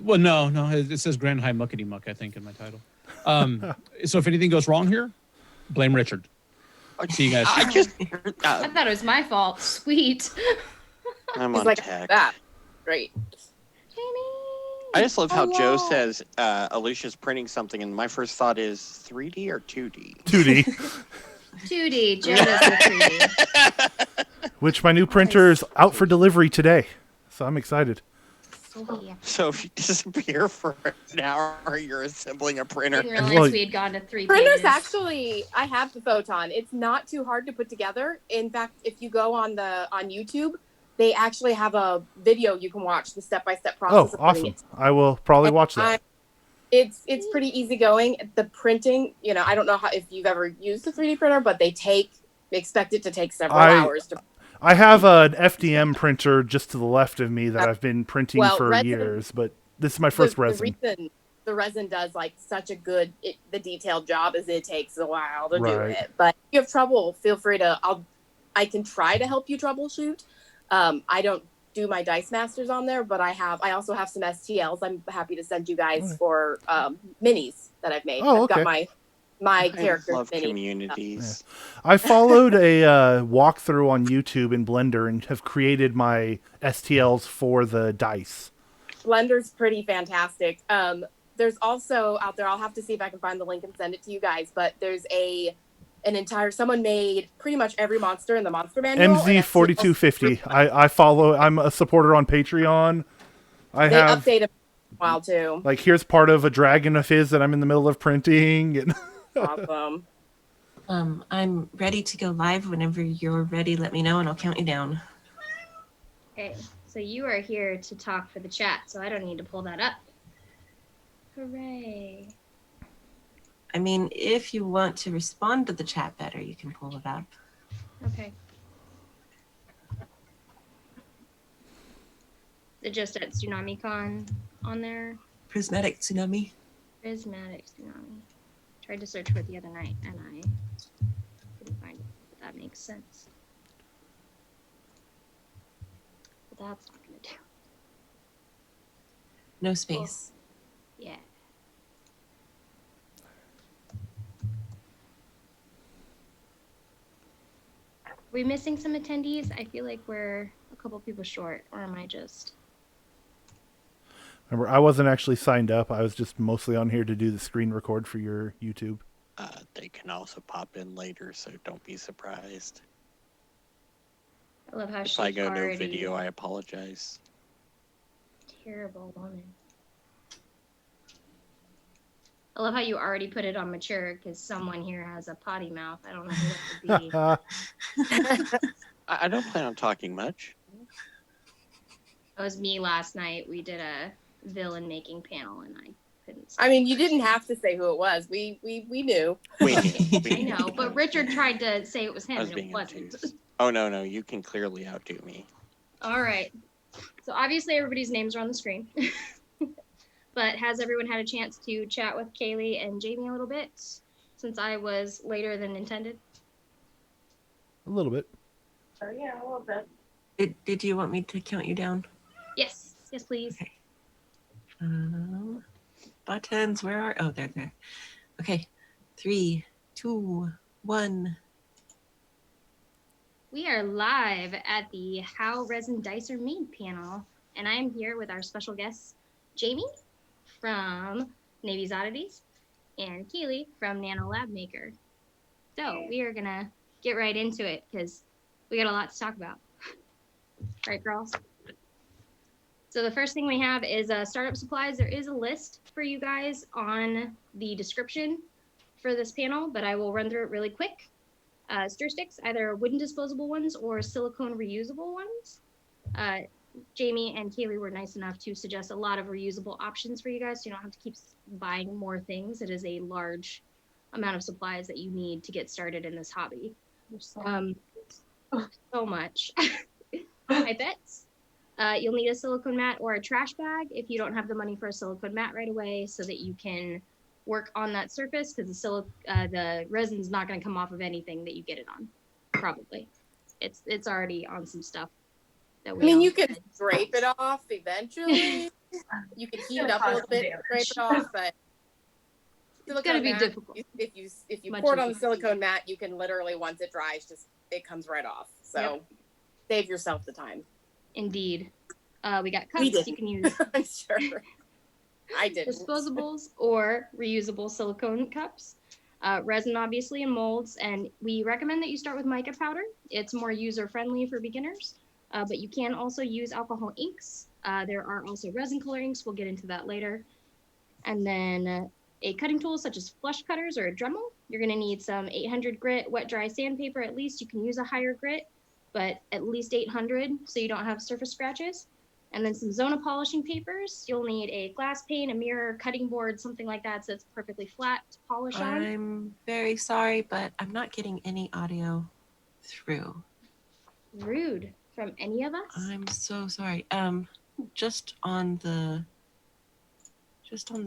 Well, no, it says Grand High Muckety Muck, I think, in my title. So if anything goes wrong here, blame Richard. See you guys. I just I thought it was my fault. Sweet. I'm He's on like tech. that. Great. I just love how Joe says Alicia's printing something, and my first thought is 3D or 2D? 2D. 2D. Joe does the 3D. Which my new printer is out for delivery today. So I'm excited. So if you disappear for an hour, you're assembling a printer. Didn't realize we had gone to 3 Printers pages. actually, I have the Photon. It's not too hard to put together. In fact, if you go on YouTube, they actually have a video you can watch the step-by-step process. Oh, awesome! I will probably watch that. It's pretty easygoing. The printing, I don't know if you've ever used a 3D printer, but they expect it to take several hours to. I have an FDM printer just to the left of me that I've been printing for years, but this is my first resin. The resin does such a good, the detailed job as it takes a while to do it. But if you have trouble, feel free to, I can try to help you troubleshoot. I don't do my Dice Masters on there, but I also have some STLs. I'm happy to send you guys for minis that I've made. I've got my character love mini. communities. Yeah. I followed a walkthrough on YouTube in Blender and have created my STLs for the dice. Blender's pretty fantastic. There's also out there, I'll have to see if I can find the link and send it to you guys, but there's someone made pretty much every monster in the monster manual. MZ4250. I follow, I'm a supporter on Patreon. They update it a while too. Here's part of a dragon of his that I'm in the middle of printing. And awesome. I'm ready to go live whenever you're ready. Let me know and I'll count you down. Okay, so you are here to talk for the chat, so I don't need to pull that up. Hooray. I mean, if you want to respond to the chat better, you can pull it up. Okay. Is it just at Tsunamicon on there? Prismatic Tsunami. Prismatic Tsunami. Tried to search for it the other night, and I couldn't find it. But that makes sense. But that's not going to do. No space. Cool. Yeah. Are we missing some attendees? I feel like we're a couple people short, or am I just... Remember, I wasn't actually signed up. I was just mostly on here to do the screen record for your YouTube. They can also pop in later, so don't be surprised. I love how if I go no video, I apologize. Terrible woman. I love how you already put it on mature because someone here has a potty mouth. I don't know who that would be. I don't plan on talking much. That was me last night. We did a villain making panel and I couldn't say. I mean, you didn't have to say who it was. We knew. I know, but Richard tried to say it was him and it wasn't. Oh, no, you can clearly outdo me. All right. So obviously everybody's names are on the screen. But has everyone had a chance to chat with Kaylee and Jamie a little bit since I was later than intended? A little bit. Yeah, a little bit. Did you want me to count you down? Yes, please. Okay. Buttons, where are? Oh, they're there. Okay, 3, 2, 1. We are live at the How Resin Dice Are Made panel, and I am here with our special guests, Jamie from Navy's Oddities and Keely from Nano Lab Maker. So we are gonna get right into it because we got a lot to talk about. Right, girls? So the first thing we have is startup supplies. There is a list for you guys on the description for this panel, but I will run through it really quick. Stir sticks, either wooden disposable ones or silicone reusable ones. Jamie and Kaylee were nice enough to suggest a lot of reusable options for you guys, so you don't have to keep buying more things. It is a large amount of supplies that you need to get started in this hobby. So much. Pipettes. You'll need a silicone mat or a trash bag if you don't have the money for a silicone mat right away, so that you can work on that surface, because the resin's not going to come off of anything that you get it on. Probably, it's already on some stuff. You can drape it off eventually. You can heat it up a little bit, scrape it off, but It's gonna be difficult. If you Much pour it on the easier. silicone mat, you can literally, once it dries, it comes right off. So Yep. save yourself the time. Indeed. We got We cups didn't. you can use. I'm sure. I didn't. Disposables or reusable silicone cups. Resin, obviously, and molds. And we recommend that you start with mica powder. It's more user-friendly for beginners. But you can also use alcohol inks. There are also resin color inks. We'll get into that later. And then a cutting tool such as flush cutters or a Dremel. You're going to need some 800 grit wet dry sandpaper at least. You can use a higher grit, but at least 800 so you don't have surface scratches. And then some Zona polishing papers. You'll need a glass pane, a mirror, cutting board, something like that so it's perfectly flat to polish on. I'm very sorry, but I'm not getting any audio through. Rude from any of us. I'm so sorry. Just on the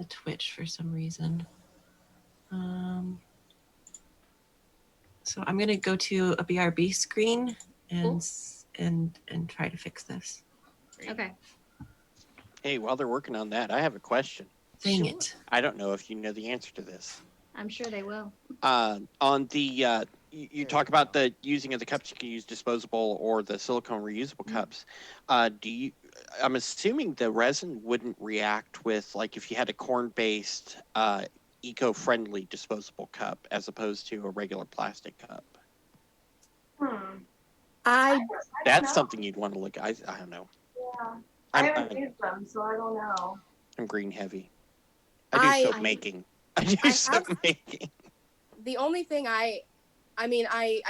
Twitch for some reason. So I'm gonna go to a BRB screen and try to fix this. Okay. Hey, while they're working on that, I have a question. Dang it. I don't know if you know the answer to this. I'm sure they will. On the you talk about the using of the cups. You can use disposable or the silicone reusable cups. I'm assuming the resin wouldn't react with, like, if you had a corn-based eco-friendly disposable cup as opposed to a regular plastic cup. That's something you'd want to look at. I don't know. Yeah. I haven't used them, so I don't know. I'm green heavy. I do soap making. I do soap making. The only thing I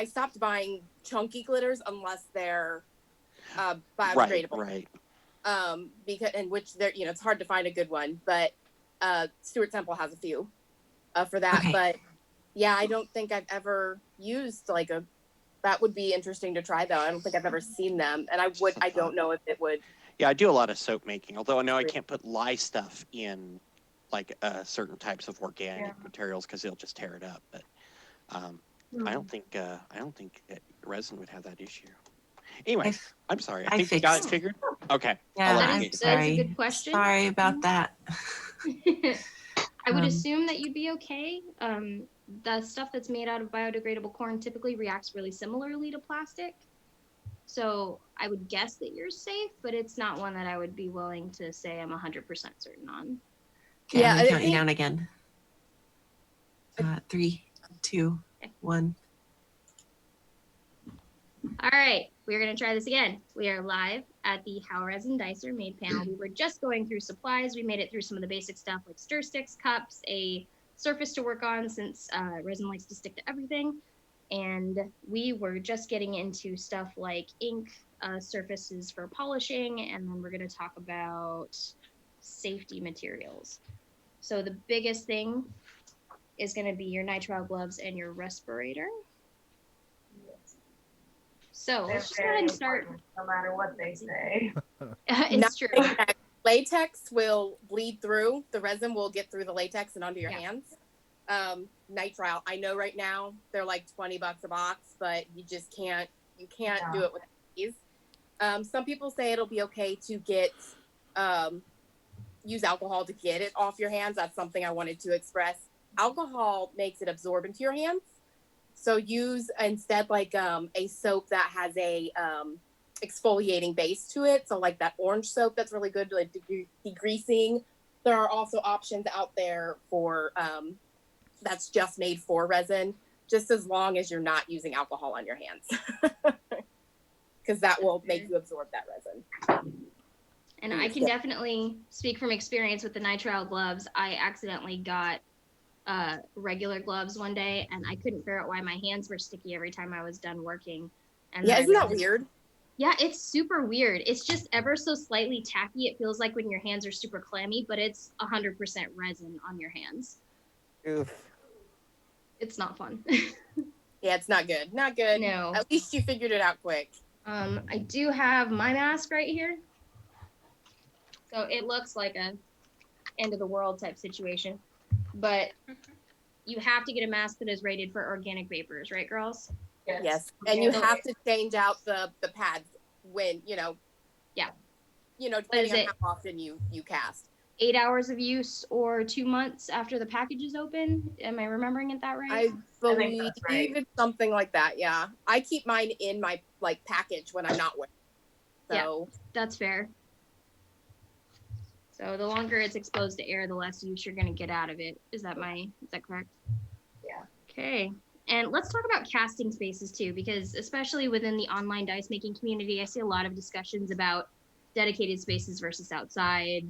stopped buying chunky glitters unless they're biodegradable. Right. Because which they're, it's hard to find a good one, but Stuart Temple has a few for that. Okay. But yeah, I don't think I've ever used that would be interesting to try though. I don't think I've ever seen them, and I don't know if it would. Yeah, I do a lot of soap making, although I know I can't put lye stuff in, like, certain types of organic materials because it'll just tear it up. But I don't think that resin would have that issue. Anyway, I'm sorry. I think you got it figured. Okay. Yeah, That I'm is sorry. a good question. Sorry about that. I would assume that you'd be okay. The stuff that's made out of biodegradable corn typically reacts really similarly to plastic. So I would guess that you're safe, but it's not one that I would be willing to say I'm 100% certain on. Okay, Yeah, I'm gonna count you down again. 3, 2, 1. All right, we're going to try this again. We are live at the How Resin Dicer Made panel. We were just going through supplies. We made it through some of the basic stuff like stir sticks, cups, a surface to work on since resin likes to stick to everything. And we were just getting into stuff like ink, surfaces for polishing, and then we're going to talk about safety materials. So the biggest thing is going to be your nitrile gloves and your respirator. So let's just go ahead and start. No matter what they say. It's true. Latex will bleed through. The resin will get through the latex and onto your hands. Nitrile, I know right now they're like $20 a box, but you just can't do it with these. Some people say it'll be okay to get use alcohol to get it off your hands. That's something I wanted to express. Alcohol makes it absorb into your hands. So use instead like a soap that has a exfoliating base to it. So like that orange soap, that's really good, like degreasing. There are also options out there for that's just made for resin, just as long as you're not using alcohol on your hands, because that will make you absorb that resin. And I can definitely speak from experience with the nitrile gloves. I accidentally got regular gloves one day, and I couldn't figure out why my hands were sticky every time I was done working. And yeah, isn't that weird? Yeah, it's super weird. It's just ever so slightly tacky. It feels like when your hands are super clammy, but it's 100% resin on your hands. Oof. It's not fun. Yeah, it's not good. Not good. No. At least you figured it out quick. I do have my mask right here. So it looks like a end of the world type situation. But you have to get a mask that is rated for organic vapors, right, girls? Yes. And you have to change out the pads when, Yeah. depending on it? how often you cast. 8 hours of use or 2 months after the package is open? Am I remembering it that right? I I think believe that's right. it's something like that. Yeah, I keep mine in my package when I'm not wearing. So That's fair. So the longer it's exposed to air, the less use you're going to get out of it. Is that correct? Yeah. Okay. And let's talk about casting spaces too, because especially within the online dice making community, I see a lot of discussions about dedicated spaces versus outside,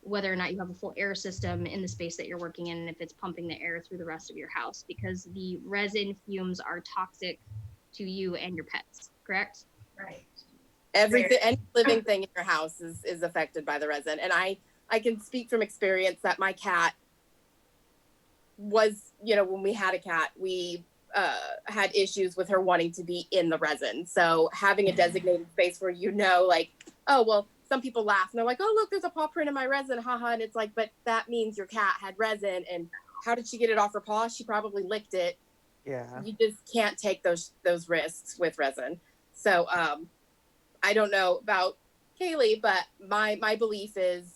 whether or not you have a full air system in the space that you're working in, and if it's pumping the air through the rest of your house, because the resin fumes are toxic to you and your pets, correct? Right. everything, any living thing in your house is affected by the resin. And I can speak from experience that my cat was, when we had a cat, we had issues with her wanting to be in the resin. So having a designated space where oh, well, some people laugh and they're like, oh, look, there's a paw print in my resin, haha. And it's like, but that means your cat had resin. And how did she get it off her paw? She probably licked it. Yeah. You just can't take those risks with resin. So I don't know about Kaylee, but my belief is,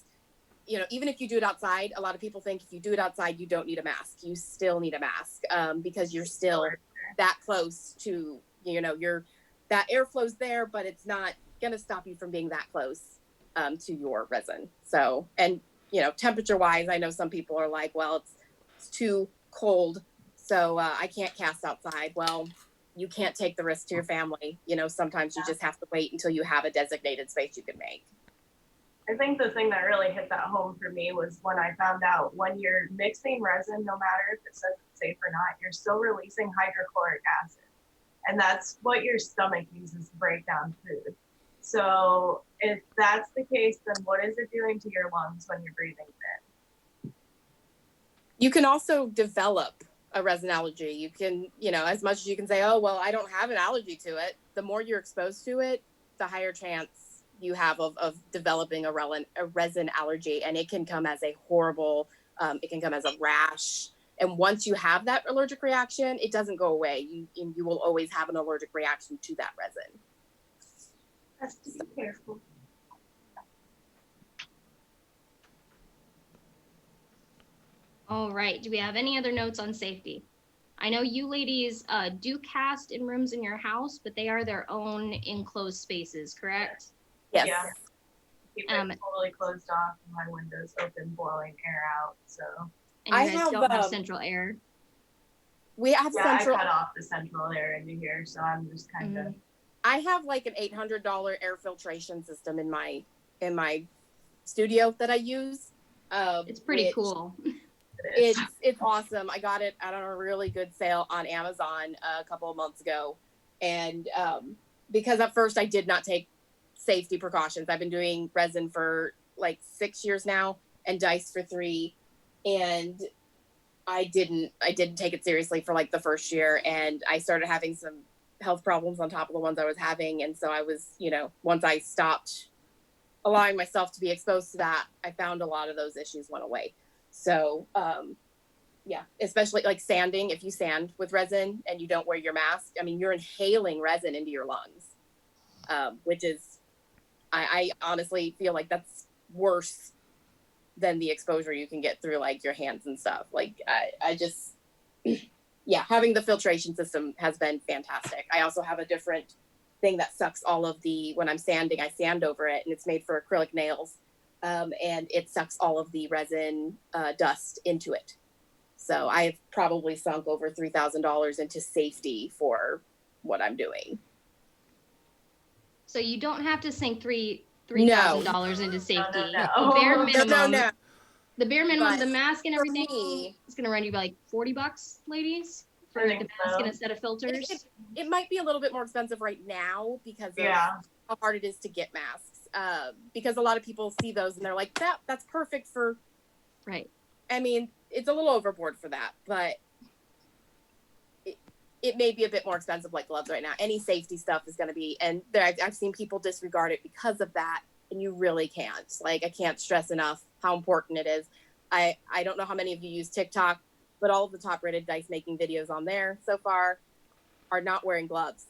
even if you do it outside, a lot of people think if you do it outside, you don't need a mask. You still need a mask because you're still that close to, that airflow's there, but it's not going to stop you from being that close to your resin. So, and, temperature wise, I know some people are like, well, it's too cold, so I can't cast outside. Well, you can't take the risk to your family. Sometimes you just have to wait until you have a designated space you can make. I think the thing that really hit that home for me was when I found out when you're mixing resin, no matter if it says it's safe or not, you're still releasing hydrochloric acid. And that's what your stomach uses to break down food. So if that's the case, then what is it doing to your lungs when you're breathing it in? You can also develop a resin allergy. You can, as much as you can say, oh, well, I don't have an allergy to it, the more you're exposed to it, the higher chance you have of developing a resin allergy. And it can come as a horrible, it can come as a rash. And once you have that allergic reaction, it doesn't go away. You will always have an allergic reaction to that resin. Has to be careful. All right. Do we have any other notes on safety? I know you ladies do cast in rooms in your house, but they are their own enclosed spaces, correct? Yes. Yeah. Keep it totally closed off and my windows open, blowing air out. So. And you guys don't have central air. We have central. I cut off the central air into here, so I'm just kind of. I have like an $800 air filtration system in my studio that I use. It's pretty cool. It's awesome. I got it at a really good sale on Amazon a couple of months ago, and because at first I did not take safety precautions. I've been doing resin for like 6 years now and dice for 3, and I didn't take it seriously for like the first year, and I started having some health problems on top of the ones I was having. And so I was, once I stopped allowing myself to be exposed to that, I found a lot of those issues went away. So yeah, especially like sanding. If you sand with resin and you don't wear your mask, I mean, you're inhaling resin into your lungs, which is, I honestly feel like that's worse than the exposure you can get through like your hands and stuff. Like I just, yeah, having the filtration system has been fantastic. I also have a different thing that sucks all of when I'm sanding, I sand over it, and it's made for acrylic nails. And it sucks all of the resin dust into it. So I've probably sunk over $3,000 into safety for what I'm doing. So you don't have to sink $3,000 into safety. No. The bare minimum. No. The bare minimum, But the mask and everything, me, it's gonna run you like $40, ladies, for the mask and a set of filters. It might be a little bit more expensive right now because of how hard it is to get masks. Because a lot of people see those and they're like, that's perfect for. Right. I mean, it's a little overboard for that, but it may be a bit more expensive like gloves right now. Any safety stuff is going to be, and I've seen people disregard it because of that, and you really can't. Like, I can't stress enough how important it is. I don't know how many of you use TikTok, but all of the top rated dice making videos on there so far are not wearing gloves.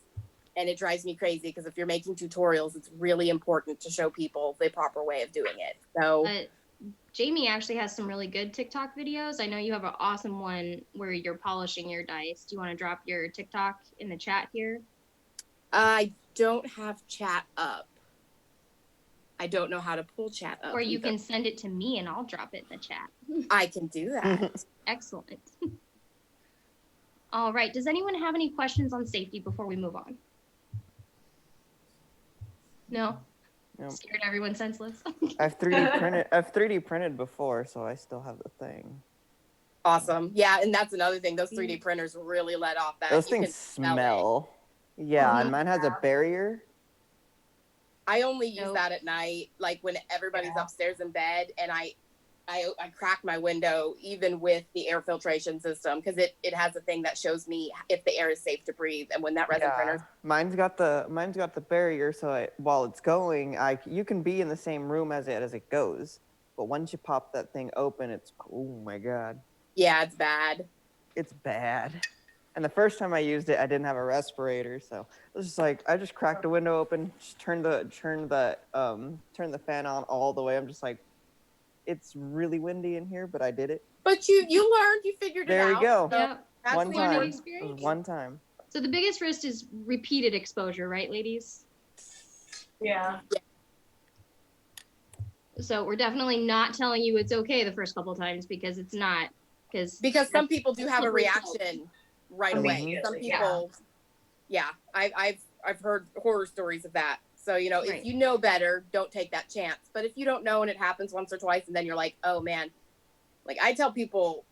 And it drives me crazy because if you're making tutorials, it's really important to show people the proper way of doing it. So Jamie actually has some really good TikTok videos. I know you have an awesome one where you're polishing your dice. Do you want to drop your TikTok in the chat here? I don't have chat up. I don't know how to pull chat up. Or you either. can send it to me and I'll drop it in the chat. I can do that. Excellent. All right. Does anyone have any questions on safety before we move on? No? Nope. Scared everyone senseless? I've 3D printed before, so I still have the thing. Awesome. Yeah, and that's another thing. Those 3D printers really let off that. Those You things can smell it. smell. Yeah, and mine has a barrier. I only use Nope. that at night, like when everybody's upstairs in bed, and I crack my window even with the air filtration system because it has a thing that shows me if the air is safe to breathe. And when that resin printer, Mine's got the barrier, so while it's going, you can be in the same room as it goes. But once you pop that thing open, it's, oh my god. yeah, it's bad. It's bad. And the first time I used it, I didn't have a respirator, so it was just like I just cracked the window open, just turned the fan on all the way. I'm just like, it's really windy in here, but I did it. But you learned, you figured it out. There you go. So Yep. that's One the time. learning It experience. was one time. So the biggest risk is repeated exposure, right, ladies? Yeah. So we're definitely not telling you it's okay the first couple times because it's not. Because some people do have a slippery reaction right away. Some Immediately, yeah. people, yeah, I've heard horror stories of that. So, you know, Right. if you know better, don't take that chance. But if you don't know and it happens once or twice and then you're like, oh man, like I tell people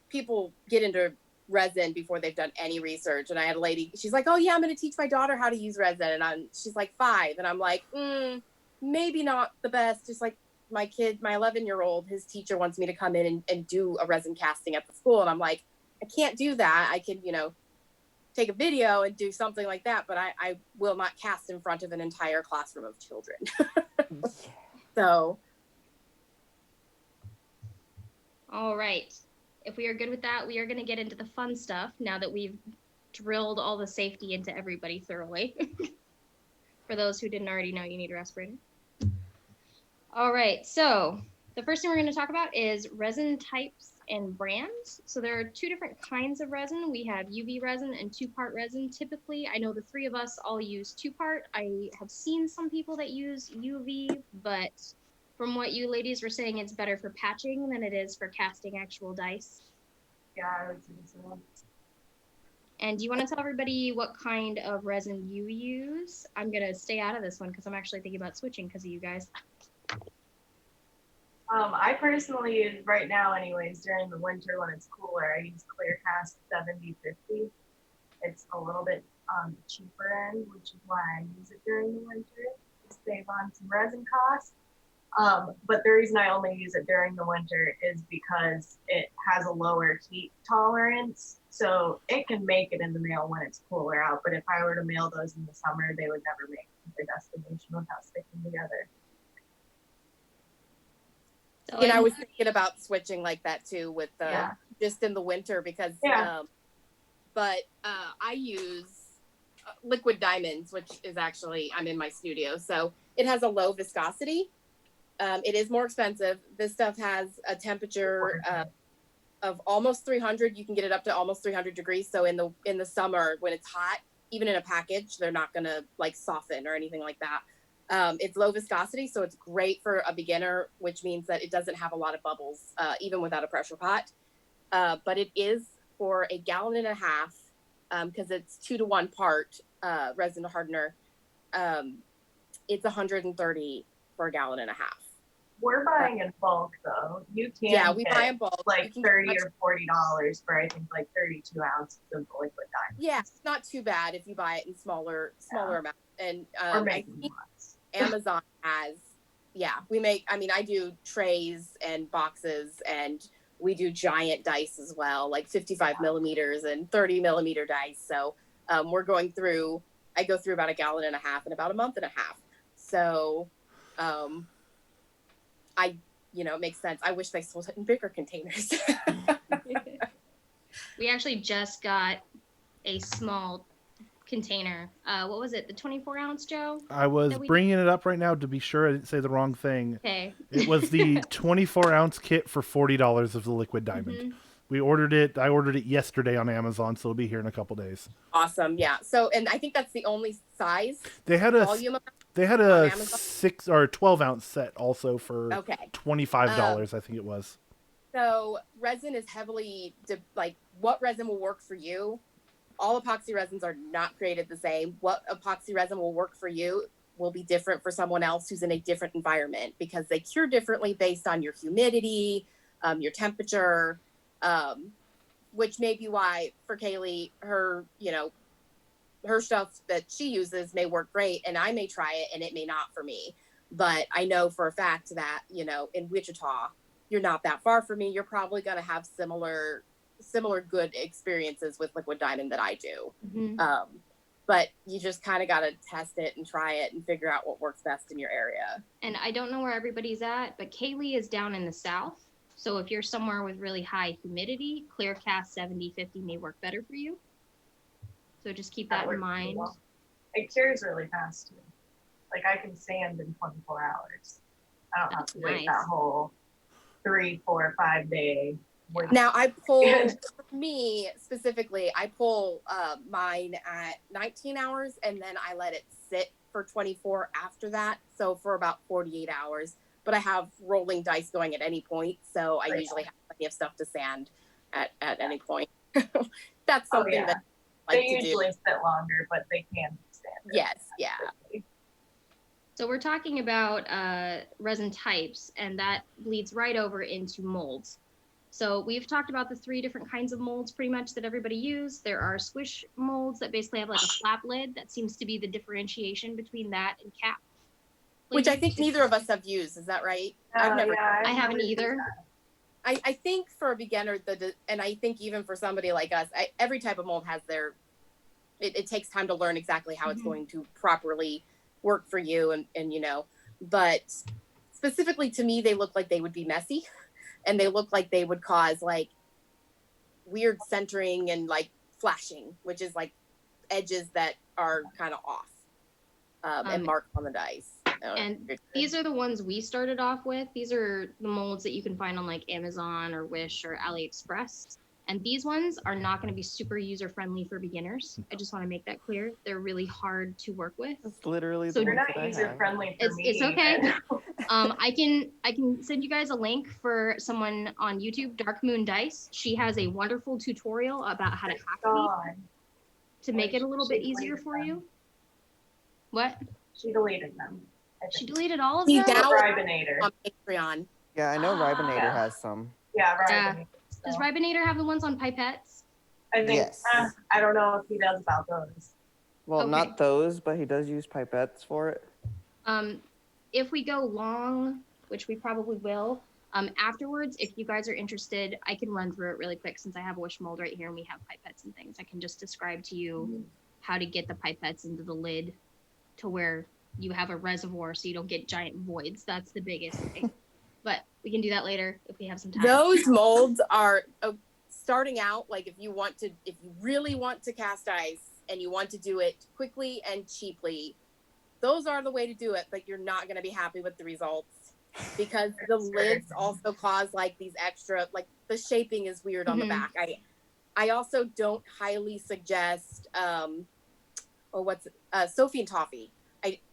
get into resin before they've done any research. And I had a lady, she's like, oh yeah, I'm going to teach my daughter how to use resin. And she's like 5. And I'm like, maybe not the best. Just like my 11-year-old, his teacher wants me to come in and do a resin casting at the school. And I'm like, I can't do that. I can, you know, take a video and do something like that, but I will not cast in front of an entire classroom of children. So. All right. If we are good with that, we are going to get into the fun stuff now that we've drilled all the safety into everybody thoroughly. For those who didn't already know, you need a respirator. All right. So the first thing we're going to talk about is resin types and brands. So there are 2 different kinds of resin. We have UV resin and 2-part resin. Typically, I know the 3 of us all use 2-part. I have seen some people that use UV, but from what you ladies were saying, it's better for patching than it is for casting actual dice. Yeah, I would say so. And do you want to tell everybody what kind of resin you use? I'm going to stay out of this one because I'm actually thinking about switching because of you guys. I personally use, right now anyways, during the winter when it's cooler, I use ClearCast 7050. It's a little bit cheaper end, which is why I use it during the winter to save on some resin costs. But the reason I only use it during the winter is because it has a lower heat tolerance. So it can make it in the mail when it's cooler out. But if I were to mail those in the summer, they would never make their destination without sticking together. So And I was thinking about switching like that too with Yeah. just in the winter because, Yeah. I use liquid diamonds, which is actually, I'm in my studio. So it has a low viscosity. It is more expensive. This stuff has a temperature of almost 300. You can get it up to almost 300 degrees. So in the summer when it's hot, even in a package, they're not going to like soften or anything like that. It's low viscosity, so it's great for a beginner, which means that it doesn't have a lot of bubbles, even without a pressure pot. But it is for 1.5 gallons, because it's 2-to-1 part resin hardener. It's $130 for 1.5 gallons. We're buying in bulk though. You can Yeah, we get buy in bulk. like You can get $30 much- or $40 for I think like 32 ounces of the liquid diamond. Yeah, it's not too bad if you buy it in smaller amounts. And Or I making think lots. Amazon has, I do trays and boxes, and we do giant dice as well, like 55 millimeters and 30 millimeter dice. So I go through about 1.5 gallons in about a month and a half. So it makes sense. I wish they sold it in bigger containers. we actually just got a small container. What was it? The 24-ounce, Joe? I was that we- bringing it up right now to be sure I didn't say the wrong thing. Okay. It was the 24-ounce kit for $40 of the liquid diamond. Mhm. We ordered it. I ordered it yesterday on Amazon, so it'll be here in a couple days. Awesome. Yeah. So, and I think that's the only size They had a volume. they had on a Amazon? 6 or 12-ounce set also for Okay. $25. I think it was. So resin is heavily like what resin will work for you. All epoxy resins are not created the same. What epoxy resin will work for you will be different for someone else who's in a different environment because they cure differently based on your humidity, your temperature, which may be why for Kaylee, her stuff that she uses may work great and I may try it and it may not for me. But I know for a fact that, in Wichita, you're not that far from me. You're probably going to have similar good experiences with liquid diamond that I do. Mhm. But you just kind of got to test it and try it and figure out what works best in your area. And I don't know where everybody's at, but Kaylee is down in the south. So if you're somewhere with really high humidity, clear cast 70-50 may work better for you. So just keep that in works mind. well. It cures really fast too. Like I can sand in 24 hours. I don't have That's to wait nice. that whole 3, 4, 5 day wait. Now I pull, for me specifically, I pull mine at 19 hours and then I let it sit for 24 after that. So for about 48 hours. But I have rolling dice going at any point. So I usually have plenty of stuff to sand at any point. That's something that I like they to usually do. sit longer, but they can be standard. Yes, yeah. So we're talking about resin types, and that bleeds right over into molds. So we've talked about the 3 different kinds of molds pretty much that everybody uses. There are squish molds that basically have like a flap lid. That seems to be the differentiation between that and cap. Which I think neither of us have used. Is that right? I've never. I haven't never either. used that. I think for a beginner, and I think even for somebody like us, every type of mold has their. It takes time to learn exactly how it's Mhm. going to properly work for you, and but specifically to me, they look like they would be messy, and they look like they would cause like weird centering and like flashing, which is like edges that are kind of off and marked on the dice. And these are the ones we started off with. These are the molds that you can find on like Amazon or Wish or AliExpress. And these ones are not going to be super user friendly for beginners. I just want to make that clear. They're really hard to work with. That's literally So the They're ones not that I user have. friendly for me. It's okay. but- I can send you guys a link for someone on YouTube, Dark Moon Dice. She has a wonderful tutorial about how to hack these God, to make it a little bit She easier deleted for them. you. What? she deleted them. I She think. deleted all of He's them? down Ribinator. on Patreon. Yeah, I know Ribinator Yeah. has some. Yeah, Yeah. Ribinator. Does so. Ribinator have the ones on pipettes? I think Yes. I don't know if he does about those. Well, Okay. not those, but he does use pipettes for it. If we go long, which we probably will, afterwards, if you guys are interested, I can run through it really quick since I have a wish mold right here and we have pipettes and things. I can just describe to you how to get the pipettes into the lid to where you have a reservoir so you don't get giant voids. That's the biggest thing. But we can do that later if we have some time. Those molds are starting out. Like if you really want to cast ice and you want to do it quickly and cheaply, those are the way to do it. But you're not going to be happy with the results because the lids also cause like these extra, like the shaping is weird on the Mhm. back. I also don't highly suggest Sophie and Toffee.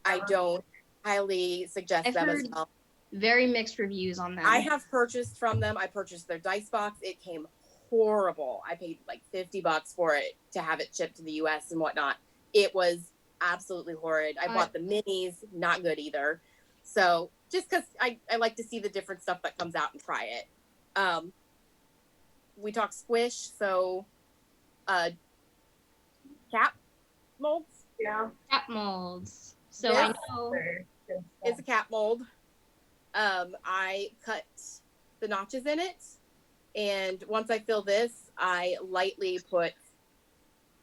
I don't highly suggest I've them as heard well. very mixed reviews on them. I have purchased from them. I purchased their dice box. It came horrible. I paid like $50 for it to have it shipped to the US and whatnot. It was absolutely horrid. I bought the minis, not good either. So just because I like to see the different stuff that comes out and try it. We talk squish, so cap molds. Yeah. Cap molds. So This- I know. They're good It's a stuff. cap mold. I cut the notches in it, and once I fill this, I lightly put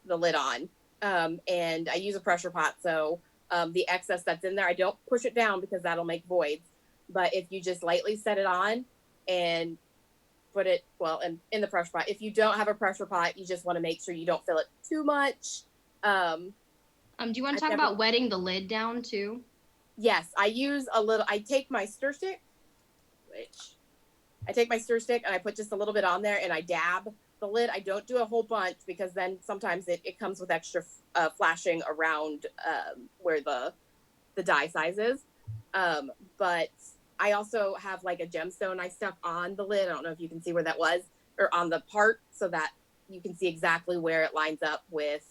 the lid on, and I use a pressure pot. So the excess that's in there, I don't push it down because that'll make voids. But if you just lightly set it on and put it in the pressure pot. If you don't have a pressure pot, you just want to make sure you don't fill it too much. Do you want I've to talk never- about wetting the lid down too? Yes, I use a little. I take my stir stick, and I put just a little bit on there, and I dab the lid. I don't do a whole bunch because then sometimes it comes with extra flashing around where the die size is. But I also have like a gemstone I stuck on the lid. I don't know if you can see where that was, or on the part, so that you can see exactly where it lines up with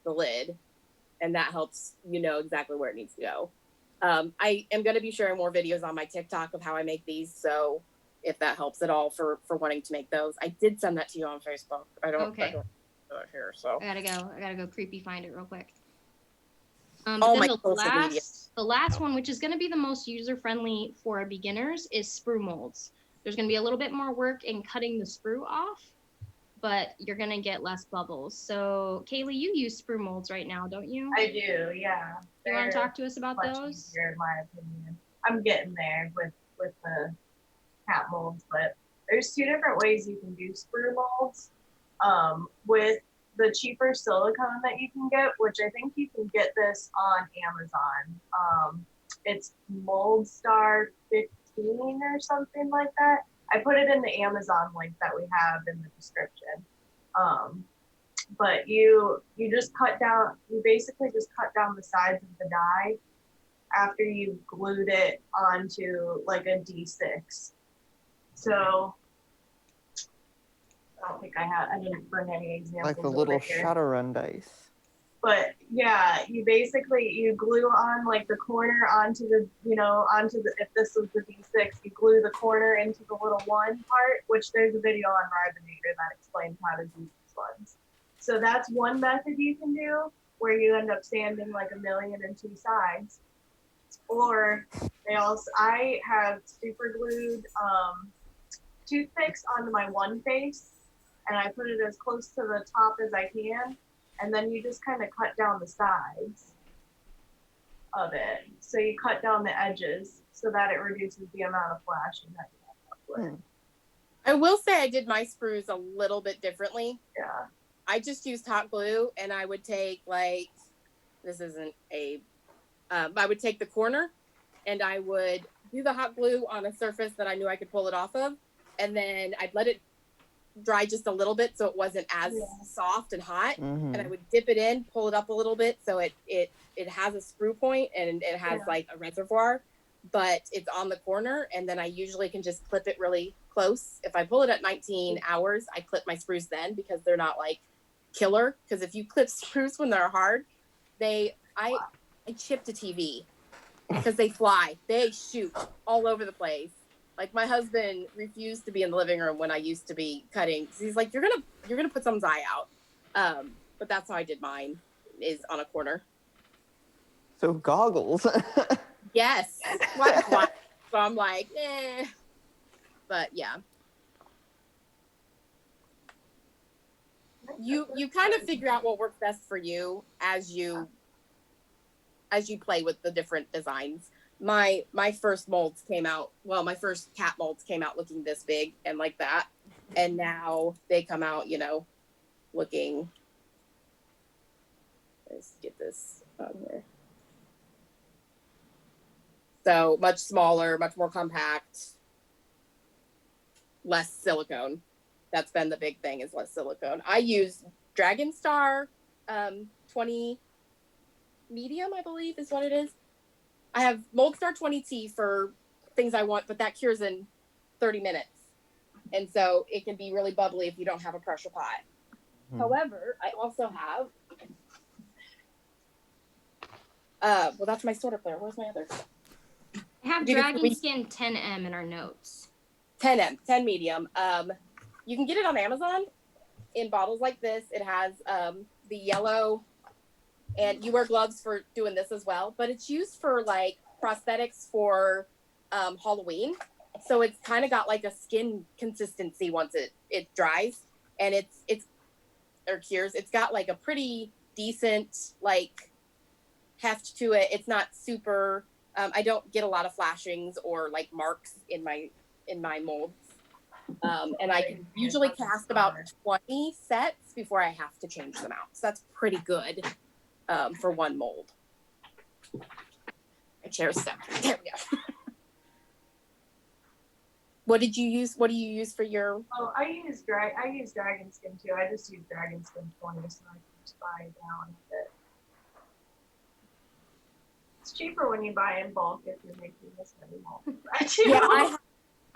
the lid, and that helps you know exactly where it needs to go. I am going to be sharing more videos on my TikTok of how I make these, so if that helps at all for wanting to make those. I did send that to you on Facebook. I don't Okay. do it here, so. I gotta go creepy find it real quick. All But my then social media. the last one, which is going to be the most user friendly for beginners, is sprue molds. There's going to be a little bit more work in cutting the sprue off, but you're going to get less bubbles. So, Kaylee, you use sprue molds right now, don't you? I do, yeah. You want to They're talk to us about much those? easier, in my opinion. I'm getting there with the cat molds, but there's two different ways you can do sprue molds. With the cheaper silicone that you can get, which I think you can get this on Amazon. It's Mold Star 15 or something like that. I put it in the Amazon link that we have in the description. But you basically just cut down the sides of the die after you've glued it onto like a D6. So I don't think I didn't bring any examples. Like the little over here. Shadowrun dice. But yeah, you glue on like the corner onto the, if this was the D6, you glue the corner into the little one part, which there's a video on Ribonator that explains how to do these ones. So that's one method you can do where you end up sanding like 1,000,002 sides. Or I have super glued toothpicks onto my one face, and I put it as close to the top as I can, and then you just kind of cut down the sides of it. So you cut down the edges so that it reduces the amount of flashing that you end up with. I will say I did my sprues a little bit differently. Yeah. I just used hot glue, and I would take I would take the corner, and I would do the hot glue on a surface that I knew I could pull it off of, and then I'd let it dry just a little bit so it wasn't as soft and hot, and I would dip it in, pull it up a little bit so it has a sprue point and it has like a reservoir, but it's on the corner, and then I usually can just clip it really close. If I pull it at 19 hours, I clip my sprues then because they're not like killer, because if you clip sprues when they're hard, I chipped a TV because they fly, they shoot all over the place. Like my husband refused to be in the living room when I used to be cutting. He's like, you're gonna put someone's eye out. But that's how I did mine, is on a corner. So goggles. Yes. What? So I'm like, but yeah. You kind of figure out what works best for you as you play with the different designs. My first molds came out, my first cat molds came out looking this big and like that, and now they come out, looking, let's get this on here, so much smaller, much more compact, less silicone. That's been the big thing, is less silicone. I use Dragon Star 20 medium, I believe is what it is. I have Moldstar 20T for things I want, but that cures in 30 minutes. And so it can be really bubbly if you don't have a pressure pot. However, I also have, that's my sorter player. Where's my other? I have Dragon Skin 10M in our notes. 10M, 10 medium. You can get it on Amazon in bottles like this. It has the yellow, and you wear gloves for doing this as well, but it's used for like prosthetics for Halloween. So it's kind of got like a skin consistency once it dries, and it's or cures. It's got like a pretty decent like heft to it. It's not super, I don't get a lot of flashings or like marks in my molds. And I can usually cast about 20 sets before I have to change them out. So that's pretty good for one mold. My chair's stuck. There we go. What did you use? What do you use for your? Oh, I use dragon skin too. I just use dragon skin 20, so I can just buy down a bit. It's cheaper when you buy in bulk if you're making this many molds. Yeah,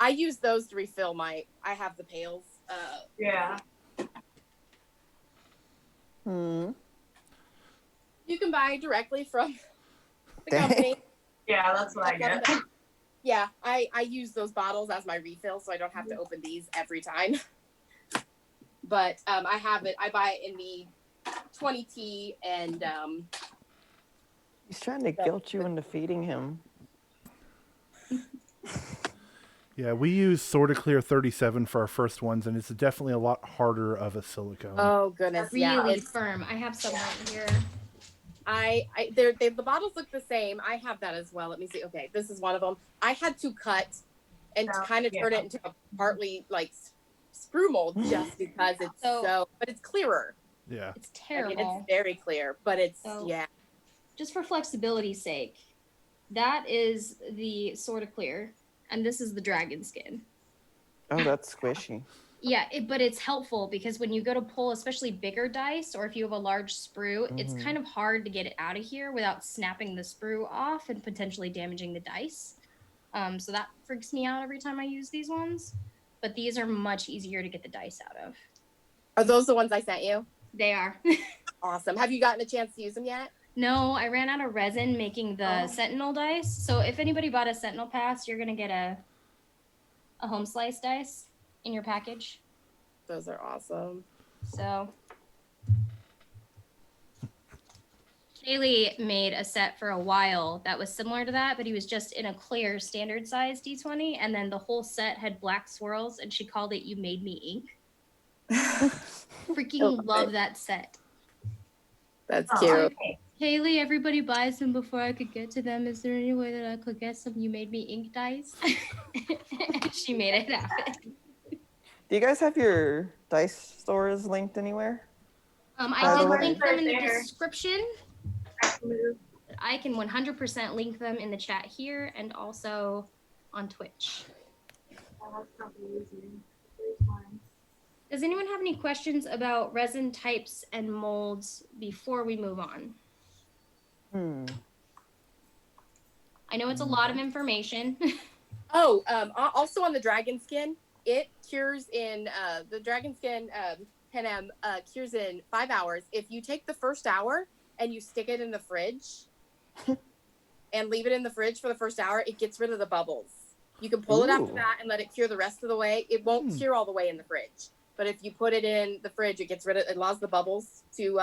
I use those to refill my. I have the pails. Yeah. Hmm. You can buy directly from the Dang. company. Yeah, that's what I get. Yeah, I use those bottles as my refill, so I don't have to open these every time. But I have it. I buy it in the 20T, and He's trying to guilt you into feeding him. Yeah, we use Sorta Clear 37 for our first ones, and it's definitely a lot harder of a silicone. oh goodness, yeah, Really it's firm. I have some right here. the bottles look the same. I have that as well. Let me see. Okay, this is one of them. I had to cut and Oh, kind of turn it into a partly like sprue mold just because it's So- but it's clearer. Yeah. It's I mean, terrible. it's very clear, but it's So- yeah. Just for flexibility's sake, that is the Sorta Clear, and this is the dragon skin. Oh, that's squishy. Yeah, but it's helpful because when you go to pull, especially bigger dice, or if you have a large sprue, it's Mhm. kind of hard to get it out of here without snapping the sprue off and potentially damaging the dice. So that freaks me out every time I use these ones. But these are much easier to get the dice out of. Are those the ones I sent you? They are. Awesome. Have you gotten a chance to use them yet? No, I ran out of resin making the Oh. Sentinel dice. So if anybody bought a Sentinel pass, you're gonna get a home slice dice in your package. Those are awesome. So Kaylee made a set for a while that was similar to that, but he was just in a clear standard size D20, and then the whole set had black swirls, and she called it "You Made Me Ink." Freaking love that set. That's Oh, cute. okay. Kaylee, everybody buys them before I could get to them. Is there any way that I could get some "You Made Me Ink" dice? And she made it happen. Do you guys have your dice stores linked anywhere? I By the did way- link them in the Right there. description. Move. I can 100% link them in the chat here and also on Twitch. Oh, that's probably easy. There's one. Does anyone have any questions about resin types and molds before we move on? I know it's a lot of information. Oh, also on the dragon skin, it cures in the dragon skin Penem cures in 5 hours. If you take the first hour and you stick it in the fridge and leave it in the fridge for the first hour, it gets rid of the bubbles. You can pull it after Ooh. that and let it cure the rest of the way. It won't cure all the way in the fridge, but if you put it in the fridge, it gets rid of it allows the bubbles to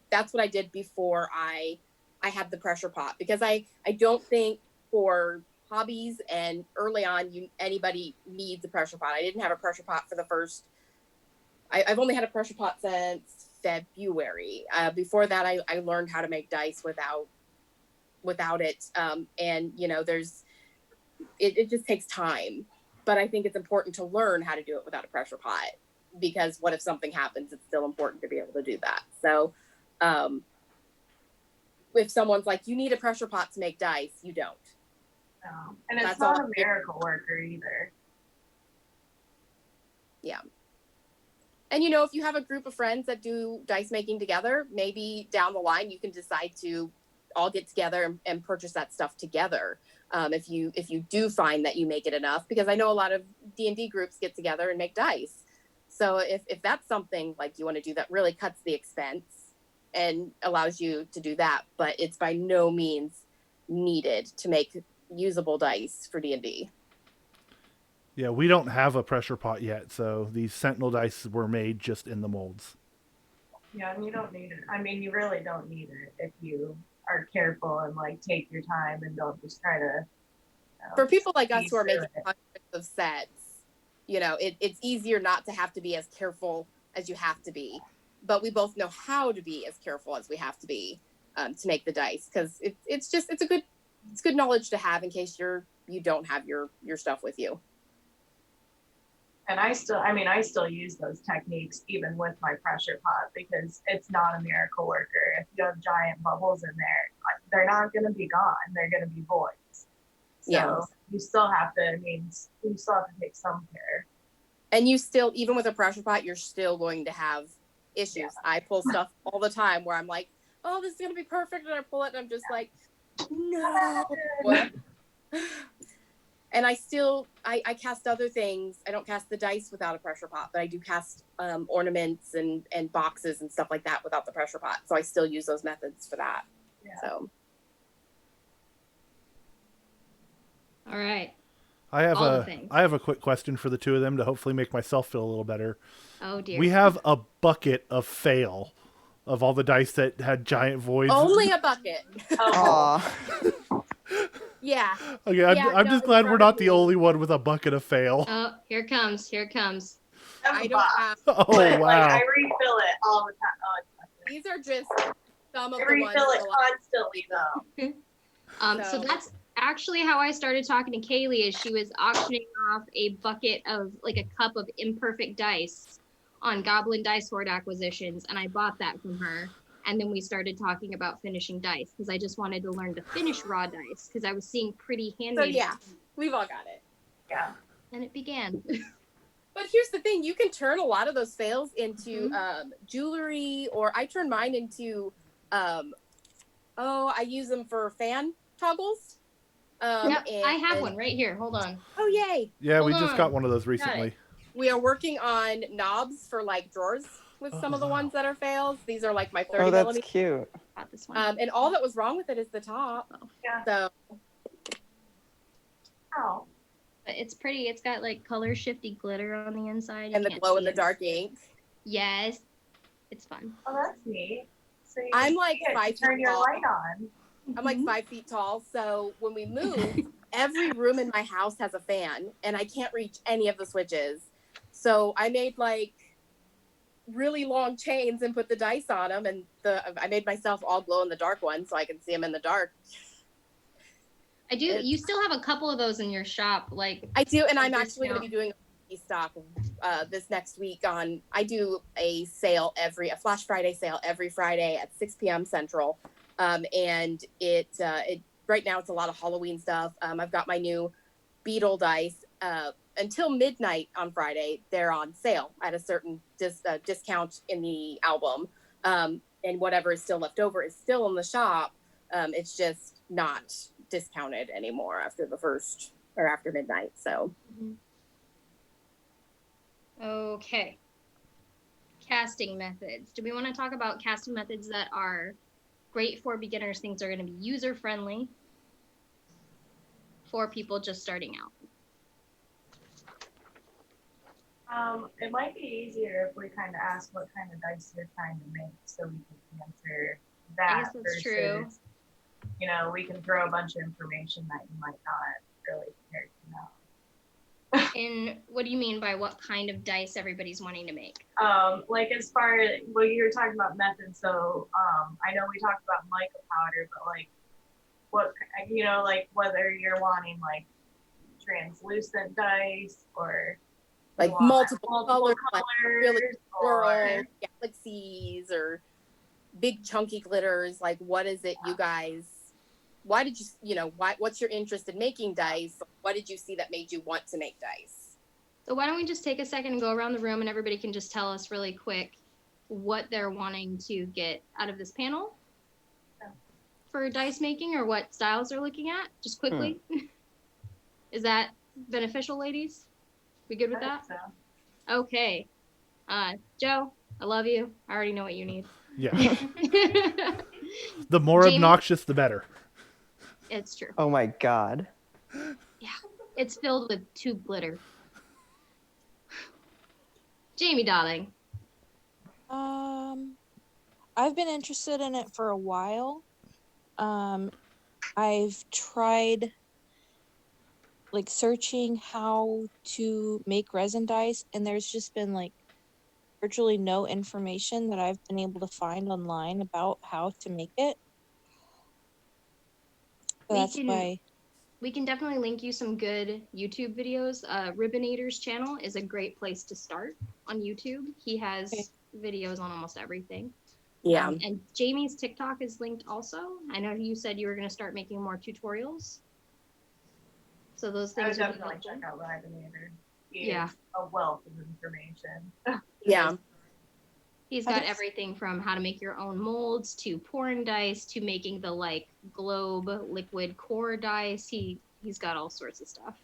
that's what I did before I had the pressure pot, because I don't think for hobbies and early on anybody needs a pressure pot. I didn't have a pressure pot for the first I've only had a pressure pot since February. Before that I learned how to make dice without it, and you know it just takes time, but I think it's important to learn how to do it without a pressure pot, because what if something happens? It's still important to be able to do that. So if someone's like, you need a pressure pot to make dice, you don't. No. And it's That's not all. a miracle worker either. Yeah. And you know, if you have a group of friends that do dice making together, maybe down the line you can decide to all get together and purchase that stuff together. If you do find that you make it enough, because I know a lot of D&D groups get together and make dice. So if that's something like you want to do, that really cuts the expense and allows you to do that, but it's by no means needed to make usable dice for D&D. Yeah, we don't have a pressure pot yet, so these Sentinel dice were made just in the molds. Yeah, and you don't need it. I mean, you really don't need it if you are careful and like take your time and don't just try to. For people like us who are speed making through it. hundreds of sets, you know, it's easier not to have to be as careful as you have to be. But we both know how to be as careful as we have to be to make the dice, because it's good knowledge to have in case you don't have your stuff with you. And I still use those techniques even with my pressure pot because it's not a miracle worker. If you have giant bubbles in there, they're not going to be gone. They're going to be voids. So you still have to, you still have to take some care. And you still, even with a pressure pot, you're still going to have issues. Yeah. I pull stuff all the time where I'm like, oh, this is going to be perfect. And I pull it and I'm just like, no. And I still, I cast other things. I don't cast the dice without a pressure pot, but I do cast ornaments and boxes and stuff like that without the pressure pot. So I still use those methods for that. Yeah. So. All right. I have a quick question for the two of them to hopefully make myself feel a little better. Oh dear. We have a bucket of fail of all the dice that had giant voids. Only a bucket. Aw. Yeah. Okay, I'm just glad we're not the only one with a bucket of fail. Oh, here it comes. Here it comes. I don't have. Oh, but, wow. I refill it all the time. Oh, these are just some of I the ones. refill it constantly, though. So that's actually how I started talking to Kaylee. Is she was auctioning off a bucket of like a cup of imperfect dice on Goblin Dice Hoard acquisitions, and I bought that from her. And then we started talking about finishing dice because I just wanted to learn to finish raw dice because I was seeing pretty handmade. So yeah, we've all got it. Yeah. And it began. But here's the thing: you can turn a lot of those fails into jewelry, or I turn mine into, I use them for fan toggles. Yep, I have one right here. Hold on. Oh yay! Yeah, Hold we just on. got one of those recently. We are working on knobs for like drawers with some of the ones that are fails. These are like my 30 Oh, that's millimeter. cute. Got this one. And all that was wrong with it is the top. Yeah. So. Oh. But it's pretty. It's got like color shifty glitter on the inside. And the glow in the dark ink. Yes. It's fun. Oh, that's neat. So I'm like 5 feet turn your tall. light on. I'm like 5 feet tall. So when we move, every room in my house has a fan and I can't reach any of the switches. So I made like really long chains and put the dice on them. And I made myself all glow in the dark ones so I can see them in the dark. I do. You still have a couple of those in your shop, like I do, and I'm actually going to be doing a stock this next week. I do a Flash Friday sale every Friday at 6 p.m. Central, and it right now it's a lot of Halloween stuff. I've got my new Beetle dice until midnight on Friday. They're on sale at a certain discount in the album, and whatever is still left over is still in the shop. It's just not discounted anymore after midnight. So okay, casting methods. Do we want to talk about casting methods that are great for beginners, things that are going to be user friendly for people just starting out? It might be easier if we kind of ask what kind of dice you're trying to make so we can answer that. I guess that's true. You know, we can throw a bunch of information that you might not really care to know. And what do you mean by what kind of dice everybody's wanting to make? Like as far as, well, you were talking about methods, so I know we talked about mica powder, but like what, you know, like whether you're wanting like translucent dice or like multiple colors, like really or galaxies or big chunky glitters. Like what is it you guys, why did what's your interest in making dice? What did you see that made you want to make dice? So why don't we just take a second and go around the room and everybody can just tell us really quick what they're wanting to get out of this panel for dice making, or what styles they're looking at, just quickly. Is that beneficial, ladies? We good with that? So. Okay. Joe, I love you. I already know what you need. Yeah. The more Jamie? obnoxious, the better. It's true. Oh my god. Yeah. It's filled with tube glitter. Jamie, darling. I've been interested in it for a while. I've tried like searching how to make resin dice, and there's just been like virtually no information that I've been able to find online about how to make it. So that's why We can definitely link you some good YouTube videos. Ribbinator's channel is a great place to start on YouTube. He has videos on almost everything. Yeah. And Jamie's TikTok is linked also. I know you said you were going to start making more tutorials. So those I would things would be definitely helpful. check out Ribinator. He Yeah. is a wealth of information. Yeah. He's got everything from how to make your own molds to pouring dice to making the like globe liquid core dice. He's got all sorts of stuff.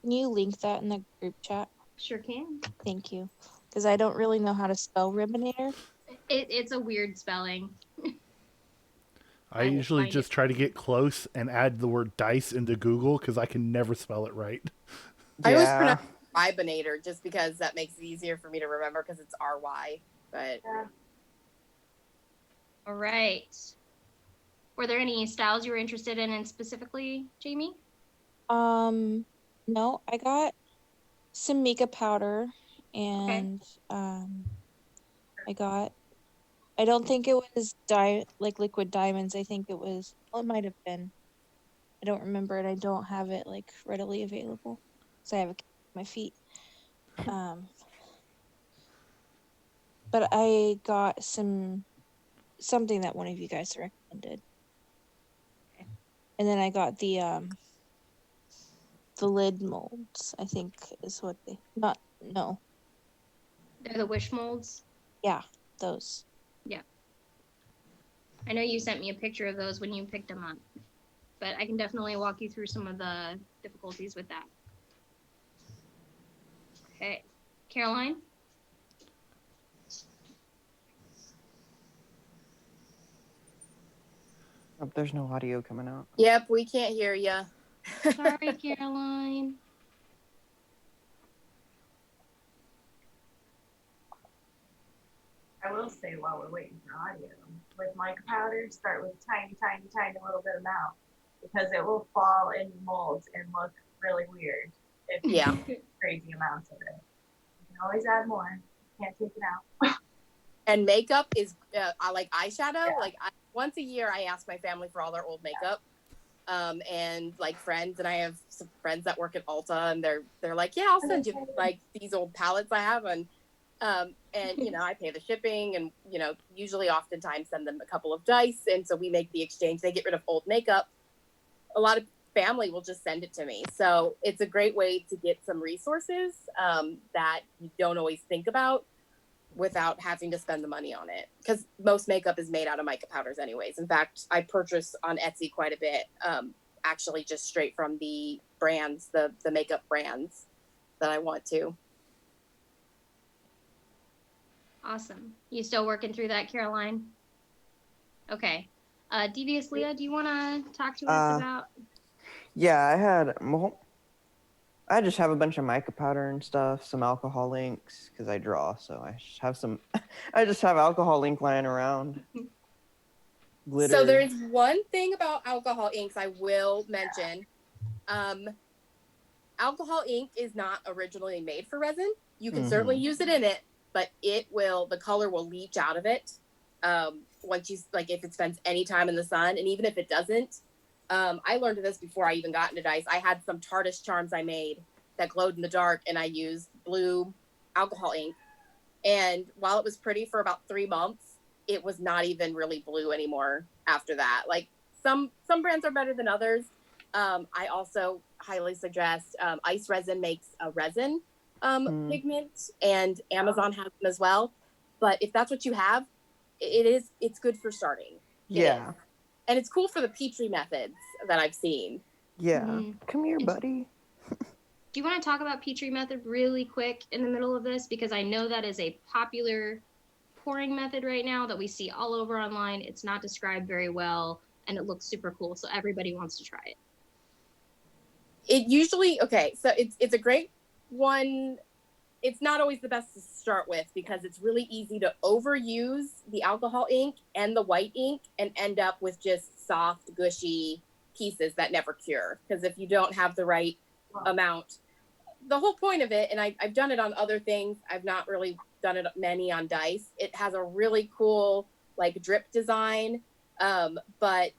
Can you link that in the group chat? Sure can. Thank you. Because I don't really know how to spell Ribbinator. It's a weird spelling. I will usually find just it. try to get close and add the word dice into Google because I can never spell it right. I always Yeah. pronounce Ribinator just because that makes it easier for me to remember because it's RY. But Yeah. All right. Were there any styles you were interested in specifically, Jamie? No, I got some mica powder and I don't think it was like liquid diamonds. I think it was, well, it might have been. I don't remember it. I don't have it like readily available. So I have it at my feet. But I got something that one of you guys recommended. Okay. And then I got the lid molds, I think is what no. They're the wish molds. Yeah, those. Yeah. I know you sent me a picture of those when you picked them up, but I can definitely walk you through some of the difficulties with that. Okay. Caroline? Oh, there's no audio coming out. yep, we can't hear you. Sorry, Caroline. I will say while we're waiting for audio, with mica powder, start with tiny little bit amount because it will fall in molds and look really weird if you Yeah. use crazy amounts of it. You can always add more. Can't take it out. And makeup is I like eyeshadow. Yeah. Like once a year, I ask my family for all their old makeup, and like friends. And I have some friends that work at Ulta, and they're like, yeah, I'll send you like these old palettes I have, and you know, I pay the shipping, and you know, usually, oftentimes, send them a couple of dice, and so we make the exchange. They get rid of old makeup. A lot of family will just send it to me, so it's a great way to get some resources that you don't always think about without having to spend the money on it, because most makeup is made out of mica powders anyways. In fact, I purchase on Etsy quite a bit, actually just straight from the brands, the makeup brands that I want to. Awesome. You still working through that, Caroline? Okay. Devious Leah, do you want to talk to us about? Yeah, I just have a bunch of mica powder and stuff, some alcohol inks because I draw, so I just have some. I just have alcohol ink lying around. Glitter. So there's one thing about alcohol inks I will mention. Alcohol ink is not originally made for resin. You can certainly use it in it, but the color will leach out of it once you, like, if it spends any time in the sun. And even if it doesn't, I learned this before I even got into dice. I had some TARDIS charms I made that glowed in the dark, and I used blue alcohol ink. And while it was pretty for about 3 months, it was not even really blue anymore after that. Like some brands are better than others. I also highly suggest Ice Resin makes a resin pigment, and Amazon has them as well. But if that's what you have, it's good for starting. Yeah. And it's cool for the Petri methods that I've seen. Yeah. Come here, buddy. Do you want to talk about Petri method really quick in the middle of this? Because I know that is a popular pouring method right now that we see all over online. It's not described very well, and it looks super cool. So everybody wants to try it. It usually, okay, so it's a great one. It's not always the best to start with because it's really easy to overuse the alcohol ink and the white ink and end up with just soft, gushy pieces that never cure. Because if you don't have the right amount, the whole point of it, and I've done it on other things, I've not really done it many on dice. It has a really cool like drip design, but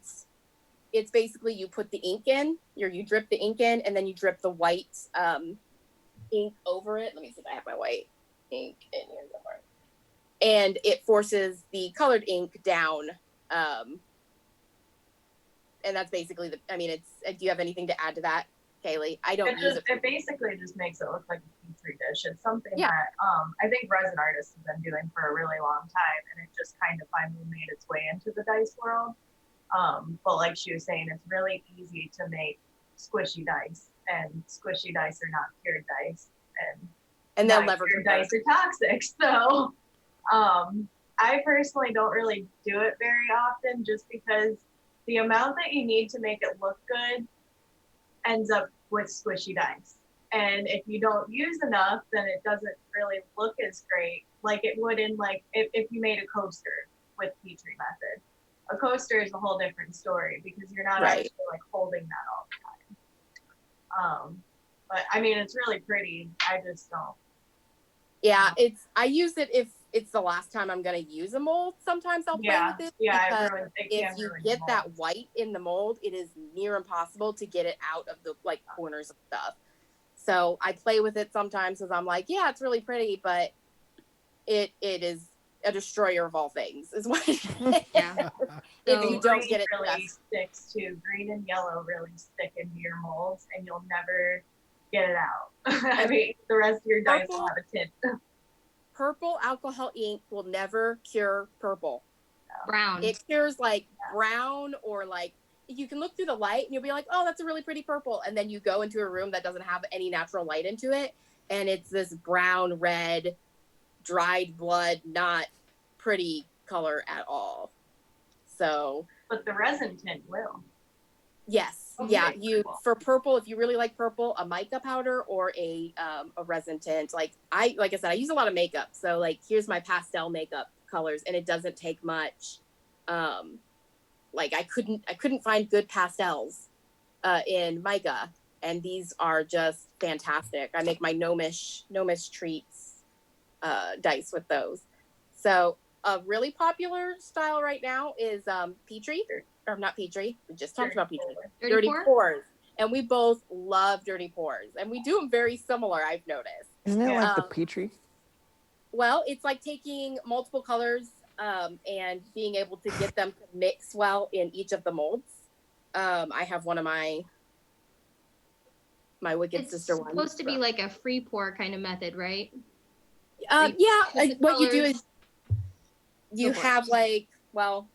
it's basically you put the ink in, you drip the ink in, and then you drip the white ink over it. Let me see if I have my white ink in here somewhere. And it forces the colored ink down. And that's basically it's, do you have anything to add to that, Kaylee? I don't use it. It basically just makes it look like a Petri dish. It's something Yeah. that I think resin artists have been doing for a really long time, and it just kind of finally made its way into the dice world. But like she was saying, it's really easy to make squishy dice, and squishy dice are not cured dice, and they'll never cured dice are toxic. So I personally don't really do it very often, just because the amount that you need to make it look good ends up with squishy dice. And if you don't use enough, then it doesn't really look as great like it would in like if you made a coaster with Petri method. A coaster is a whole different story because you're not Right. actually like holding that all the time. But I mean, it's really pretty. I just don't. Yeah, I use it if it's the last time I'm gonna use a mold. Sometimes I'll play with it. Yeah, because it if can you ruin get that molds. white in the mold, it is near impossible to get it out of the like corners of stuff. So I play with it sometimes because I'm like, yeah, it's really pretty, but it is a destroyer of all things, is what it is. Yeah. If So- you don't Green get it really just sticks to green and yellow really stick into your molds, and you'll never get it out. I mean, the rest of your dice will have a tint. purple alcohol ink will never cure purple. Brown. It cures like brown, or like you can look through the light and you'll be like, oh, that's a really pretty purple. And then you go into a room that doesn't have any natural light into it, and it's this brown, red, dried blood, not pretty color at all. So But the resin tint will. yes, Okay, yeah, you cool. for purple, if you really like purple, a mica powder or a resin tint. Like I said, I use a lot of makeup, so like here's my pastel makeup colors, and it doesn't take much. Like I couldn't find good pastels in mica, and these are just fantastic. I make my gnomish treats dice with those. So a really popular style right now is Petri, or not Petri. We just talked about Petri. Dirty pours. And we both love dirty pours, and we do them very similar, I've noticed. Isn't it like the Petri? Well, it's like taking multiple colors and being able to get them to mix well in each of the molds. I have one of my Wicked It's Sister ones. supposed to be like a free pour kind of method, right? Yeah, the what you do colors- is you Go for it. have like, well,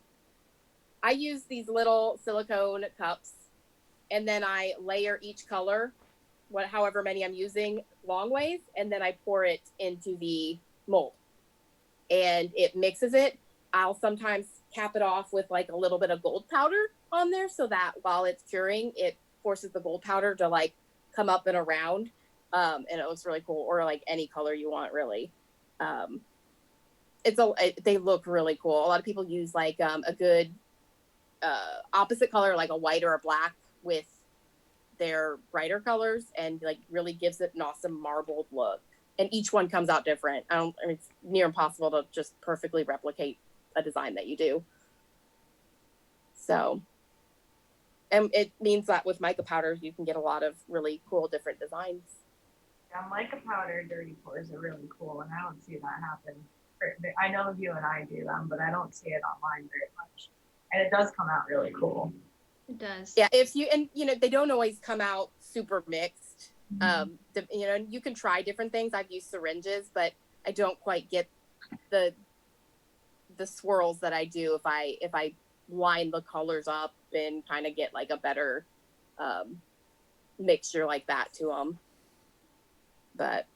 I use these little silicone cups, and then I layer each color, however many I'm using, long ways, and then I pour it into the mold, and it mixes it. I'll sometimes cap it off with like a little bit of gold powder on there, so that while it's curing, it forces the gold powder to like come up and around, and it looks really cool. Or like any color you want, really. They look really cool. A lot of people use like a good opposite color, like a white or a black, with their brighter colors, and like really gives it an awesome marbled look. And each one comes out different. It's near impossible to just perfectly replicate a design that you do. So, and it means that with mica powders, you can get a lot of really cool different designs. Yeah, mica powder dirty pours are really cool, and I don't see that happen. I know you and I do them, but I don't see it online very much. And it does come out really cool. It does. Yeah, they don't always come out super mixed. You can try different things. I've used syringes, but I don't quite get the swirls that I do if I line the colors up and kind of get like a better mixture like that to them. But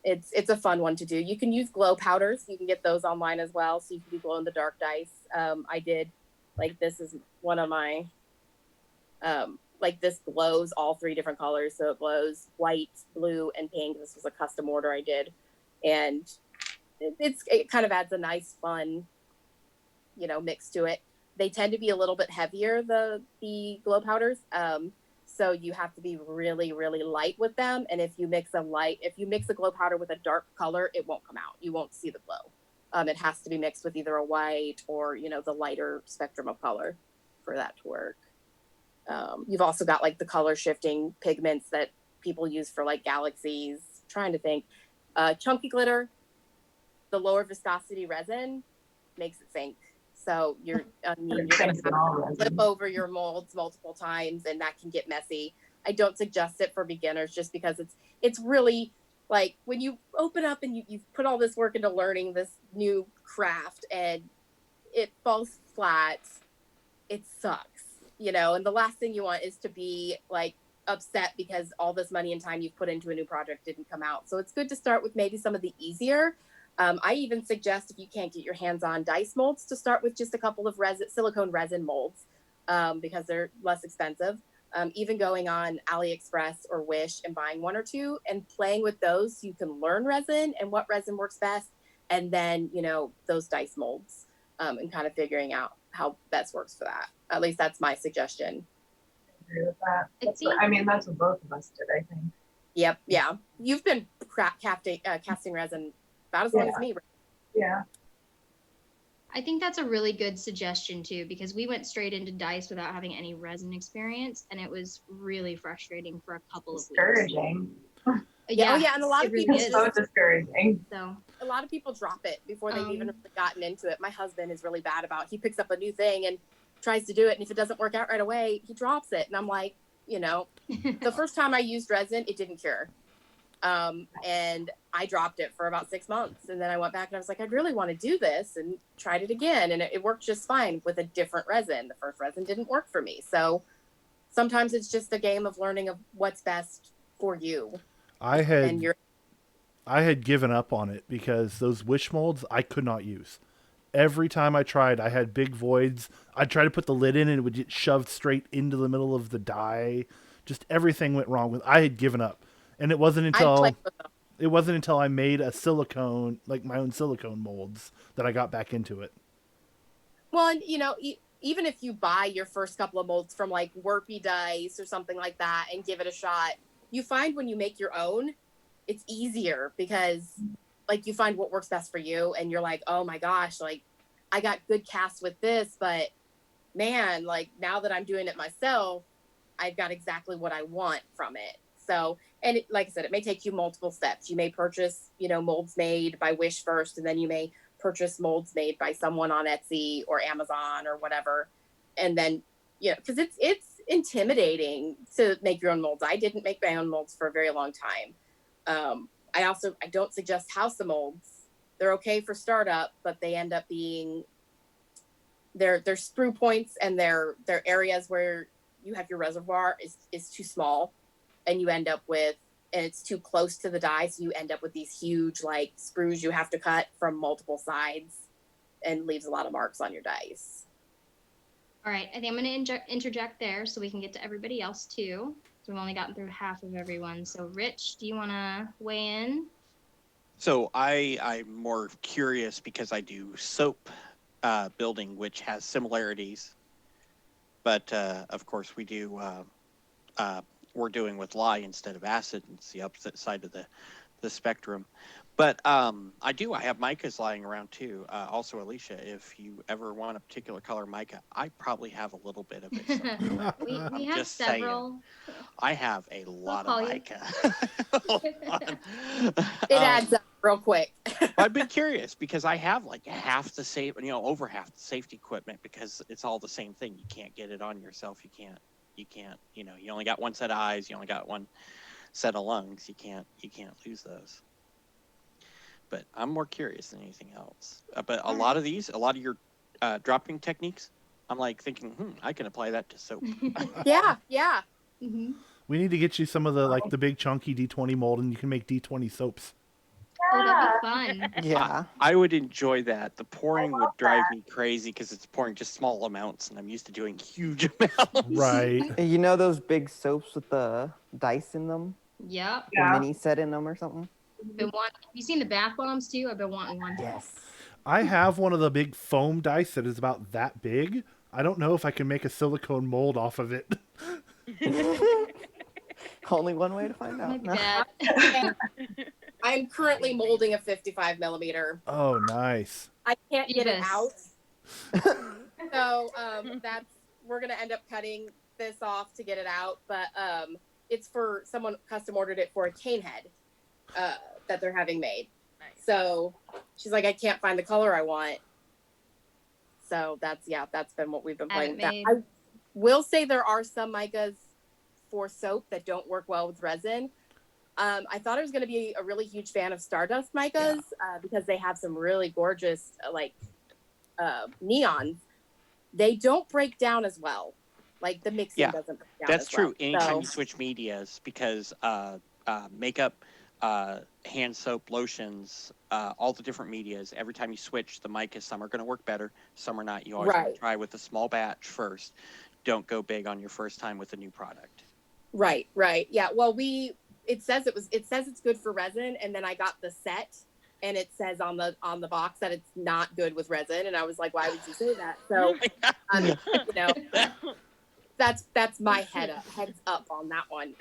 it's a fun one to do. You can use glow powders. You can get those online as well, so you can do glow in the dark dice. I did, like, this is one of my like, this glows all three different colors, so it glows white, blue, and pink. This was a custom order I did, and it kind of adds a nice fun mix to it. They tend to be a little bit heavier, the glow powders, so you have to be really, really light with them. And if you mix a glow powder with a dark color, it won't come out. You won't see the glow. It has to be mixed with either a white or the lighter spectrum of color for that to work. You've also got like the color shifting pigments that people use for like galaxies. Trying to think. Chunky glitter, the lower viscosity resin makes it sink. So you're going to have to flip over your molds multiple times, and that can get messy. I don't suggest it for beginners just because it's really like when you open up and you've put all this work into learning this new craft and it falls flat, it sucks, you know, and the last thing you want is to be like upset because all this money and time you've put into a new project didn't come out. So it's good to start with maybe some of the easier. I even suggest if you can't get your hands on dice molds to start with just a couple of silicone resin molds because they're less expensive. Even going on AliExpress or Wish and buying one or two and playing with those so you can learn resin and what resin works best. And then, you know, those dice molds and kind of figuring out how best works for that. At least that's my suggestion. Agree with that. That's what both of us did, I think. Yep. Yeah. You've been casting resin about as long as me. Yeah. I think that's a really good suggestion too, because we went straight into dice without having any resin experience, and it was really frustrating for a couple of weeks. Discouraging. Yeah. Oh yeah, and a lot of people is so discouraging. So a lot of people drop it before they've even really gotten into it. My husband is really bad about. He picks up a new thing and tries to do it, and if it doesn't work out right away, he drops it. And I'm like, you know, the first time I used resin, it didn't cure. And I dropped it for about 6 months. And then I went back and I was like, I really want to do this, and tried it again. And it worked just fine with a different resin. The first resin didn't work for me. So sometimes it's just a game of learning of what's best for you. I had given up on it because those wish molds I could not use. Every time I tried, I had big voids. I'd try to put the lid in and it would get shoved straight into the middle of the die. Just everything went wrong with. I had given up. And it wasn't until I made a silicone, like my own silicone molds, that I got back into it. Well, and you know, even if you buy your first couple of molds from like Warpy Dice or something like that and give it a shot, you find when you make your own, it's easier because like you find what works best for you, and you're like, oh my gosh, like I got good casts with this, but man, like now that I'm doing it myself, I've got exactly what I want from it. So, and like I said, it may take you multiple steps. You may purchase, you know, molds made by Wish first, and then you may purchase molds made by someone on Etsy or Amazon or whatever. And then, you know, because it's intimidating to make your own molds. I didn't make my own molds for a very long time. I don't suggest house molds. They're okay for startup, but they end up being their sprue points and their areas where you have your reservoir is too small. And you end up with, and it's too close to the die, so you end up with these huge like sprues you have to cut from multiple sides, and leaves a lot of marks on your dice. All right, I think I'm going to interject there so we can get to everybody else too. So we've only gotten through half of everyone. So Rich, do you want to weigh in? So I'm more curious because I do soap building, which has similarities, but of course we do. We're doing with lye instead of acid. It's the opposite side of the spectrum. But I have micas lying around too. Also, Alicia, if you ever want a particular color mica, I probably have a little bit of it. we have several. Saying, I have a lot of mica. It adds up real quick. I've been curious because I have like half the over half the safety equipment because it's all the same thing. You can't get it on yourself. You can't, you know, you only got one set of eyes, you only got one set of lungs. You can't lose those. But I'm more curious than anything else. But a lot of your dropping techniques, I'm like thinking, I can apply that to soap. Yeah. Mm-hmm. We need to get you some of the big chunky D20 mold, and you can make D20 soaps. Oh, that'd be fun. Yeah. I would enjoy that. The pouring would drive me crazy because it's pouring just small amounts, and I'm used to doing huge amounts. Right. You know those big soaps with the dice in them? Yep. The mini set in them or something? Have you seen the bath bombs too? I've been wanting one. Yes. I have one of the big foam dice that is about that big. I don't know if I can make a silicone mold off of it. Only one way to find out. No. I'm currently molding a 55 millimeter. Oh, nice. I can't get it out. So we're going to end up cutting this off to get it out, but it's for someone custom ordered it for a cane head that they're having made. Nice. So she's like, I can't find the color I want. So that's been what we've been Have it playing. made. I will say there are some micas for soap that don't work well with resin. I thought I was going to be a really huge fan of Stardust micas because they have some really gorgeous neons. They don't break down as well. Like the mixing Yeah, doesn't break down That's as true. well. Anytime you So, switch medias, because makeup, hand soap, lotions, all the different medias, every time you switch the micas, some are going to work better, some are not. You always want Right. to try with a small batch first. Don't go big on your first time with a new product. right. Yeah. Well, it says it's good for resin, and then I got the set, and it says on the box that it's not good with resin, and I was like, why would you say that? So, that's my heads up on that one.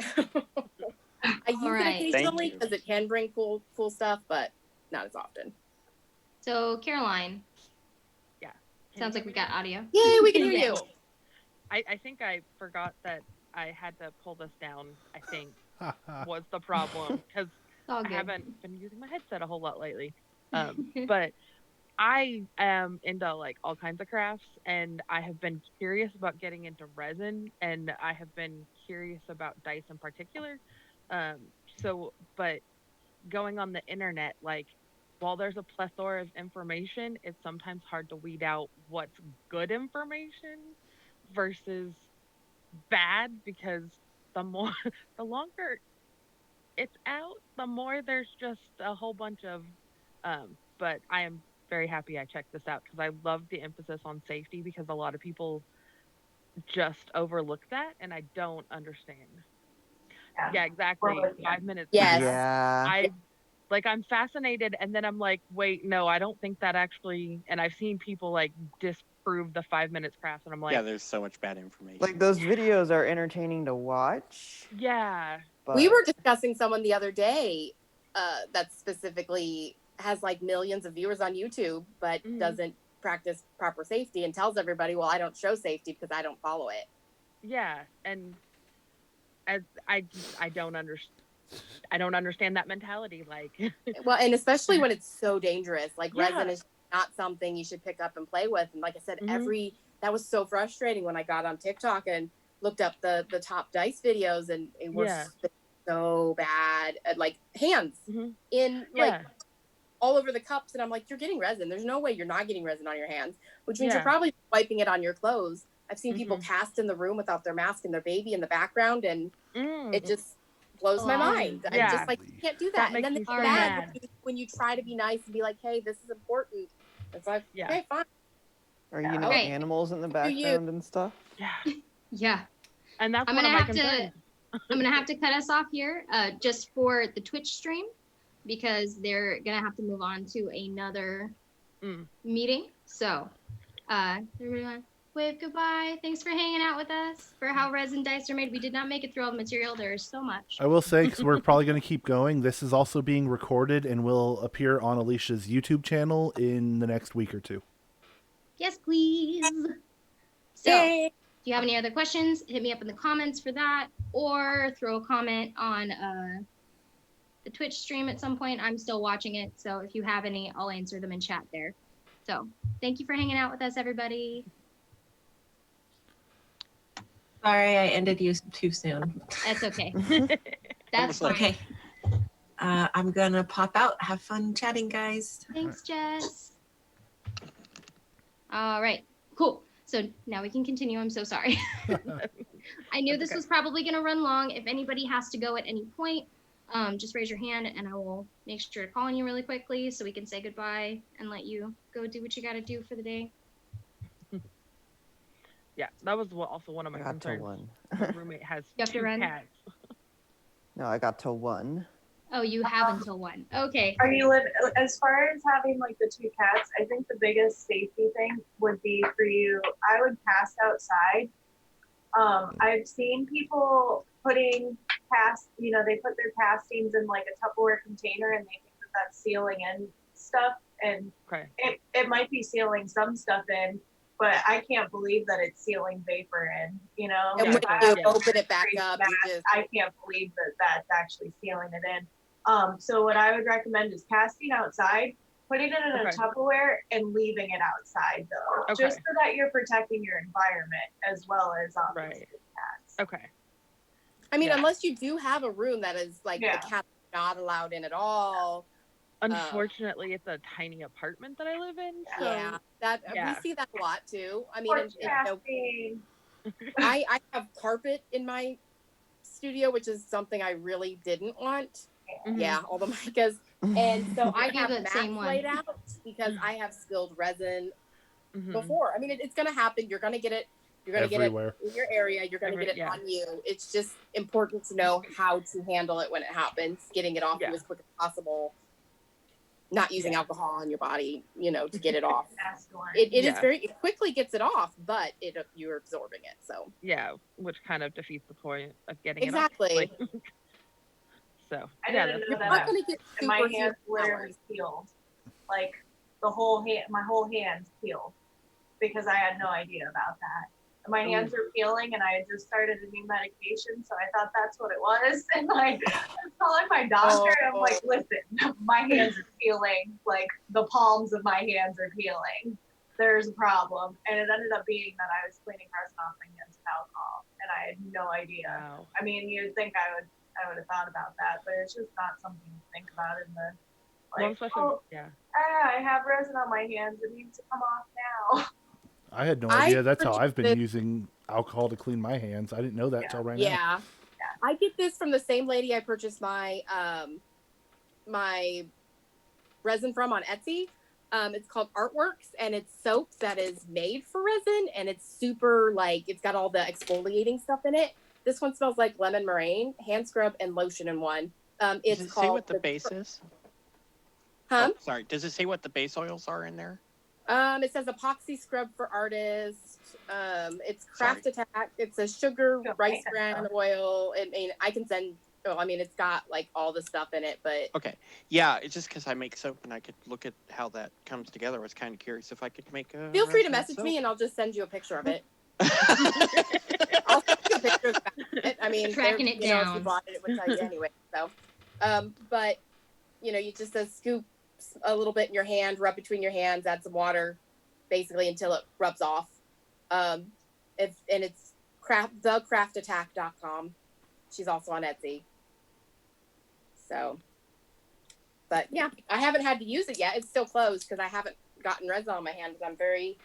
I use right. it occasionally Thank you. because it can bring cool stuff, but not as often. So Caroline, Yeah. Can sounds you like we hear me got audio. Yay, we can hear Yeah. you. I think I forgot that I had to pull this down, I think, was the problem. Because It's all I good. haven't been using my headset a whole lot lately. But I am into like all kinds of crafts, and I have been curious about getting into resin, and I have been curious about dice in particular. But going on the internet, like, while there's a plethora of information, it's sometimes hard to weed out what's good information versus bad, because the longer it's out, the more there's just a whole bunch of but I am very happy I checked this out because I love the emphasis on safety, because a lot of people just overlook that, and I don't understand. Yeah, exactly. Well, yeah. 5 minutes. Yes. Yeah. I'm fascinated, and then I'm like, wait, no, I don't think that actually. And I've seen people like disprove the 5 minutes crafts, and I'm like, Yeah, there's so much bad information. Like those videos are entertaining to watch. yeah, But We were discussing someone the other day that specifically has like millions of viewers on YouTube, but Mhm. doesn't practice proper safety and tells everybody, well, I don't show safety because I don't follow it. yeah, and as I don't understand. I don't understand that mentality. Like, Well, and especially when it's so dangerous, like Yeah. resin is not something you should pick up and play with. And like I said, Mhm. that was so frustrating when I got on TikTok and looked up the top dice videos, and it was Yeah. so bad. Like hands Mhm. in like Yeah. all over the cups, and I'm like, you're getting resin. There's no way you're not getting resin on your hands, which means Yeah. you're probably wiping it on your clothes. I've seen people Mhm. cast in the room without their mask and their baby in the background, and Mm. it just blows my Wow. mind. I'm Yeah. just like, you can't do That that. And makes then me they so get mad mad. when you try to be nice and be like, hey, this is important. It's like, Yeah. okay, fine. or Right. animals in the you. background and stuff. Yeah. Yeah. And that's I'm one gonna of my have to concerns. I'm gonna have to cut us off here just for the Twitch stream because they're gonna have to move on to another Mm. meeting. So everyone wave goodbye. Thanks for hanging out with us for how resin dice are made. We did not make it through all the material. There's so much. I will say, because we're probably going to keep going, this is also being recorded and will appear on Alicia's YouTube channel in the next week or two. Yes, please. So Yay. if you have any other questions, hit me up in the comments for that, or throw a comment on the Twitch stream at some point. I'm still watching it, so if you have any, I'll answer them in chat there. So thank you for hanging out with us, everybody. Sorry, I ended you too soon. That's okay. That's Almost like- fine. Okay. I'm gonna pop out. Have fun chatting, guys. Thanks, Jess. All right, cool. So now we can continue. I'm so sorry. I knew this was probably going to run long. If anybody has to go at any point, just raise your hand and I will make sure to call on you really quickly so we can say goodbye and let you go do what you got to do for the day. Yeah, that was also one of I my got to concerns. one. My roommate has You have to 2 run? cats. No, I got to one. Oh, you have until 1. Okay. Are you as far as having like the 2 cats? I think the biggest safety thing would be for you. I would cast outside. I've seen people putting they put their castings in like a Tupperware container and they think that that's sealing in stuff, and Okay. it might be sealing some stuff in, but I can't believe that it's sealing vapor in. You know, And like, when I you have to open it back trace up, that. you just I can't believe that that's actually sealing it in. So what I would recommend is casting outside, putting it in a Okay. Tupperware, and leaving it outside though, Okay. just so that you're protecting your environment as well as Right. cats. Okay. I mean, Yeah. unless you do have a room that is like Yeah. the cat's not allowed in at all. Unfortunately, it's a tiny apartment that I live in, so Yeah, that yeah. we see that a lot too. I mean, Or and, you know, casting. I have carpet in my studio, which is something I really didn't want. Mhm. Yeah, all the micas. And so I I do have the mats same one. laid out because I have spilled resin Mhm. before. I mean, it's going to happen. You're going to get it. You're going to get it Everywhere. in your area. You're going to get it Yeah. on you. It's just important to know how to handle it when it happens, getting it off Yeah. you as quick as possible, not using alcohol on your body, you know, to get it off. It is Yeah. it quickly gets it off, but you're absorbing it. So Yeah, which kind of defeats the point of getting exactly. it off. Like, so I yeah, didn't that's know You're that. not going to get And my super hands huge literally powers. peeled, like the whole hand. My whole hand peeled because I had no idea about that. And my hands were peeling, and I had just started a new medication, so I thought that's what it was. And like, I was calling my doctor, and I'm like, "Listen, my hands are peeling. Like the palms of my hands are peeling. There's a problem." And it ended up being that I was cleaning resin off my hands with alcohol, and I had no idea. Wow. I mean, you'd think I would have thought about that, but it's just not something to think about in the Well, like, especially, yeah. I have resin on my hands. It needs to come off now. I had no idea. That's how I've been using alcohol to clean my hands. I didn't know that till right now. Yeah. I get this from the same lady I purchased my my resin from on Etsy. It's called Artworks, and it's soap that is made for resin, and it's super like it's got all the exfoliating stuff in it. This one smells like lemon meringue, hand scrub, and lotion in one. It's Does it called say what the base is? Huh? Oh, sorry. Does it say what the base oils are in there? It says epoxy scrub for artists. It's Craft Attack. It's a sugar rice bran oil. I mean, I can send. Oh, I mean, it's got like all the stuff in it, but Okay. Yeah, it's just because I make soap and I could look at how that comes together. I was kind of curious if I could make a. feel free to resin message soap. me and I'll just send you a picture of it. I'll send you a picture of it. I mean, Tracking it you know, if you down. bought it, it would tell you anyway. So, but you know, you just scoop a little bit in your hand, rub between your hands, add some water, basically until it rubs off. And it's thecraftattack.com. She's also on Etsy. So, but yeah, I haven't had to use it yet. It's still closed because I haven't gotten resin on my hand because I'm very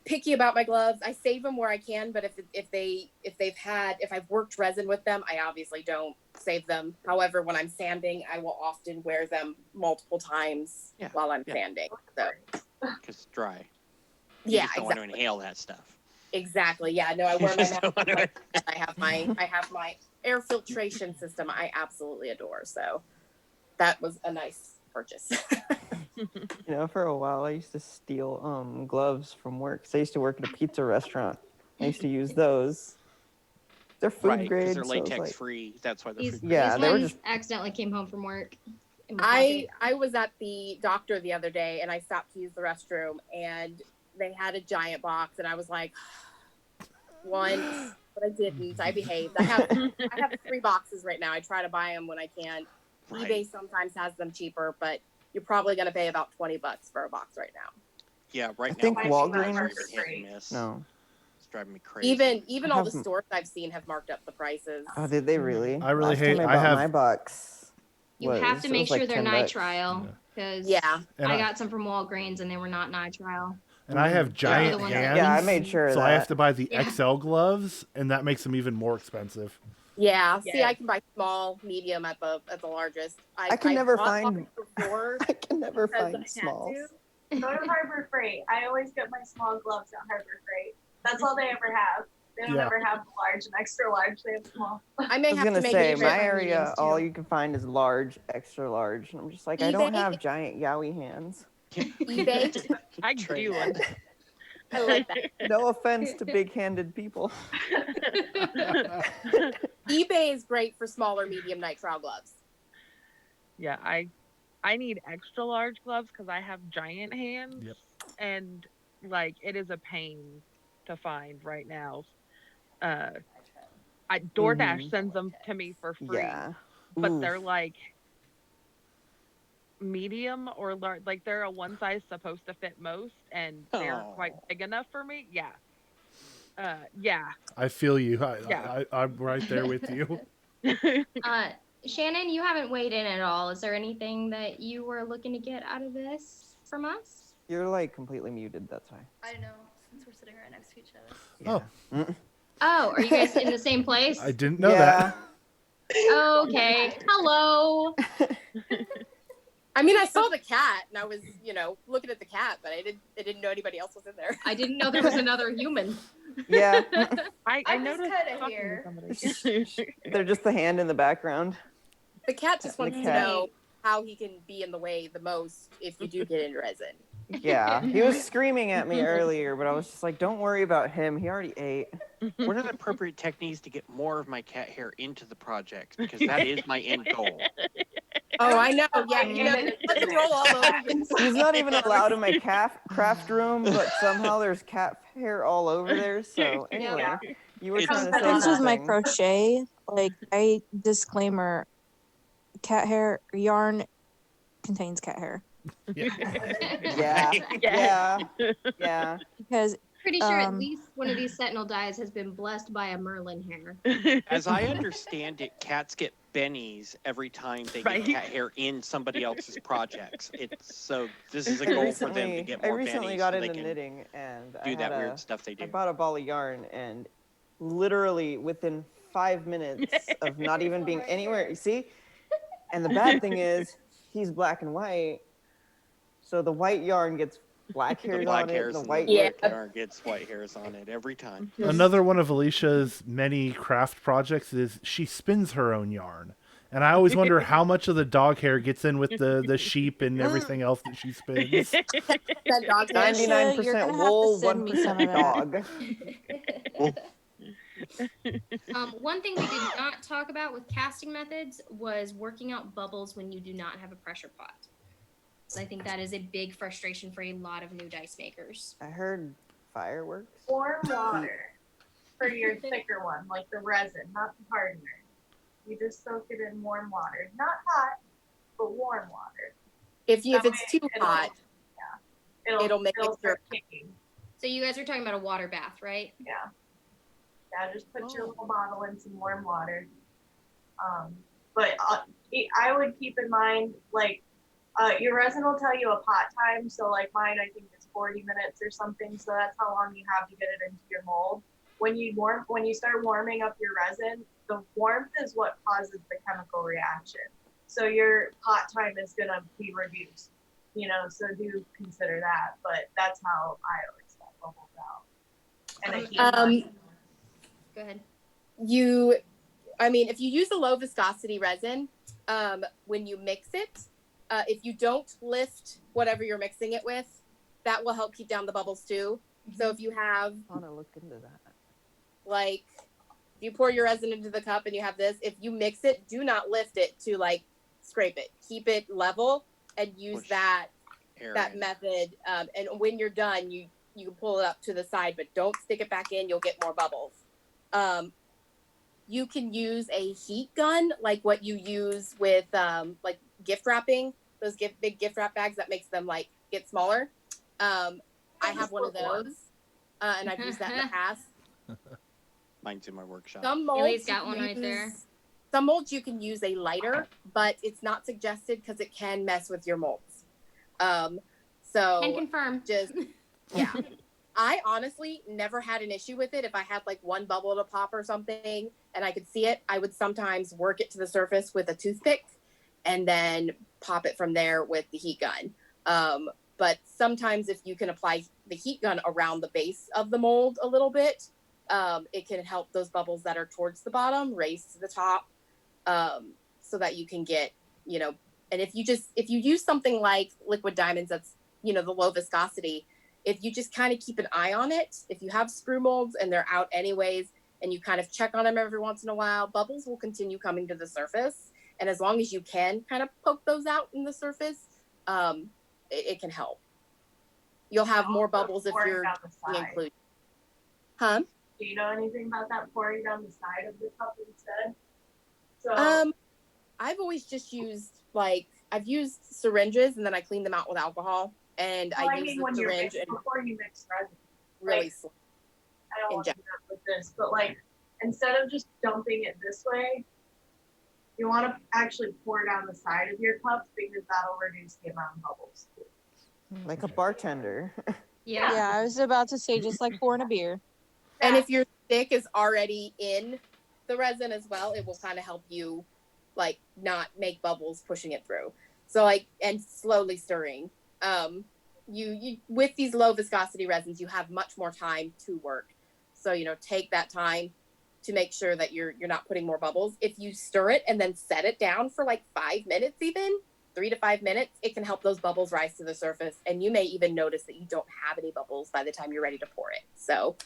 picky about my gloves. I save them where I can, but if I've worked resin with them, I obviously don't save them. However, when I'm sanding, I will often wear them multiple times while I'm sanding. So Because it's dry. You yeah, just don't want to inhale that stuff. Exactly. Yeah. No, I wear my mask. I have my air filtration system. I absolutely adore. So that was a nice purchase. You know, for a while I used to steal gloves from work. So I used to work at a pizza restaurant. I used to use those. They're food Right, grade. because they're so it's latex like, free. That's why they're These, food grade. Yeah, these they were ones just- accidentally came home from work. in my I pocket. was at the doctor the other day and I stopped to use the restroom and they had a giant box and I was like, once, but I didn't. I behaved. I have 3 boxes right now. I try to buy them when I can. Right. eBay sometimes has them cheaper, but you're probably going to pay about $20 for a box right now. Yeah, right I now. think my Walgreens- prices are hit and miss. No. It's driving me crazy. Even I all the have- stores I've seen have marked up the prices. Oh, did they really? I really Last hate- time I I bought have- my box. You have to make sure they're $10. nitrile because And I got some from Walgreens and they were not nitrile. And I have giant the ones that- hands. Yeah, I made sure of So I that. have to buy the Yeah. XL gloves, and that makes them even more expensive. Yeah, see, Yeah. I can buy small, medium at the largest. I can never bought find- large before I can never because I find had smalls. to. Go to Harbor Freight. I always get my small gloves at Harbor Freight. That's all they ever have. They don't Yeah. ever have large and extra large. They have small. I may I was have gonna to make say, it my for area, mediums, all too. you can find is large, extra large. And I'm just like, I don't eBay- have giant yowie hands. eBay. I do. I like that. No offense to big-handed people. eBay is great for smaller, medium nitrile gloves. Yeah, I need extra large gloves because I have giant hands, Yep. and Like it is a pain to find right now. Uh, DoorDash sends them to me for free, Yeah. but Oof. they're like medium or large. Like they're a one size supposed to fit most, and they're quite Oh. big enough for me. Yeah. Yeah. I feel you. Yeah. I'm right there with you. Shannon, you haven't weighed in at all. Is there anything that you were looking to get out of this from us? You're like completely muted. That's why. I know, since we're sitting right next to each other. Oh. Mm. Oh, are you guys in the same place? I didn't know Yeah. that. Okay. Hello. I mean, I saw the cat and I was, looking at the cat, but I didn't know anybody else was in there. I didn't know there was another human. Yeah. I I'm just noticed kinda talking to here. somebody. They're just the hand in the background. The cat just The wants to cat. know how he can be in the way the most if you do get in resin. Yeah. He was screaming at me earlier, but I was just like, don't worry about him. He already ate. What are the appropriate techniques to get more of my cat hair into the project? Because that is my end goal. Oh, I know. Yeah, Mm. let's roll all over you. He's not even allowed in my craft room, but somehow there's cat hair all over there. So anyway, Yeah. you were It's- trying to say Things with my something. crochet, like disclaimer, cat hair yarn contains cat hair Yeah. Yeah. Yeah. because Pretty sure at Um, least one of these sentinel dyes has been blessed by a Merlin hair. As I understand it, cats get bennies every time they Right. get cat hair in somebody else's projects. So this is a goal for them to get I more recently bennies got so they into can knitting, and do that weird stuff they I do. bought a ball of yarn, and literally within 5 minutes of not even being anywhere, you see? And the bad thing is, he's black and white, so the white yarn gets black The hairs black on it, hairs the and white the Yeah. yarn gets white hairs on it every time. Another one of Alicia's many craft projects is she spins her own yarn. And I always wonder how much of the dog hair gets in with the sheep and everything else that she spins. That dog hair. Alicia, you're 99% gonna have to wool, send me some 1% of that. dog. One thing we did not talk about with casting methods was working out bubbles when you do not have a pressure pot. So I think that is a big frustration for a lot of new dice makers. I heard fireworks. Warm water for your thicker one, like the resin, not the hardener. You just soak it in warm water, not hot, but warm water. If That it's way too hot, it'll make it start kicking. So you guys are talking about a water bath, right? Yeah. Yeah, just put your little bottle in some warm water. But I would keep in mind, like, your resin will tell you a pot time. So like mine, I think it's 40 minutes or something. So that's how long you have to get it into your mold. When you start warming up your resin, the warmth is what causes the chemical reaction. So your pot time is gonna be reduced, so do consider that. But that's how I always set bubbles out. And Go ahead. if you use a low viscosity resin, when you mix it, if you don't lift whatever you're mixing it with, that will help keep down the bubbles too. So if you have, I want to look into that. like, you pour your resin into the cup and you have this, if you mix it, do not lift it to like scrape it. Keep it level and use Push that hair in. method. And when you're done, you can pull it up to the side, but don't stick it back in. You'll get more bubbles. You can use a heat gun, like what you use with like gift wrapping, those big gift wrap bags that makes them like get smaller. I have one of those, and I've used that in the past. Mine's in my workshop. Some Haley's molds got one right there. Some molds you can use a lighter, but it's not suggested because it can mess with your molds. So Can confirm. just yeah. I honestly never had an issue with it. If I had like one bubble to pop or something and I could see it, I would sometimes work it to the surface with a toothpick and then pop it from there with the heat gun. But sometimes if you can apply the heat gun around the base of the mold a little bit, it can help those bubbles that are towards the bottom raise to the top, so that you can get, and if you use something like liquid diamonds, that's, the low viscosity, if you just kind of keep an eye on it, if you have screw molds and they're out anyways, and you kind of check on them every once in a while, bubbles will continue coming to the surface. And as long as you can kind of poke those out in the surface, it can help. you'll have more bubbles if Pouring you're down the side. included. Huh? Do you know anything about that pouring down the side of the cup instead? So I've always just used I've used syringes and then I clean them out with alcohol and well, I use mean, the when you're syringe and before you mix resin. really Like, slow. I don't want to inject. do that with this, but like instead of just dumping it this way, you want to actually pour down the side of your cups because that'll reduce the amount of bubbles. Like a bartender. Yeah. Yeah, I was about to say just like pouring a beer. And if your stick is already in the resin as well, it will kind of help you like not make bubbles pushing it through. So and slowly stirring. You with these low viscosity resins, you have much more time to work. So, take that time to make sure that you're not putting more bubbles. If you stir it and then set it down for like 5 minutes, even 3 to 5 minutes, it can help those bubbles rise to the surface. And you may even notice that you don't have any bubbles by the time you're ready to pour it. So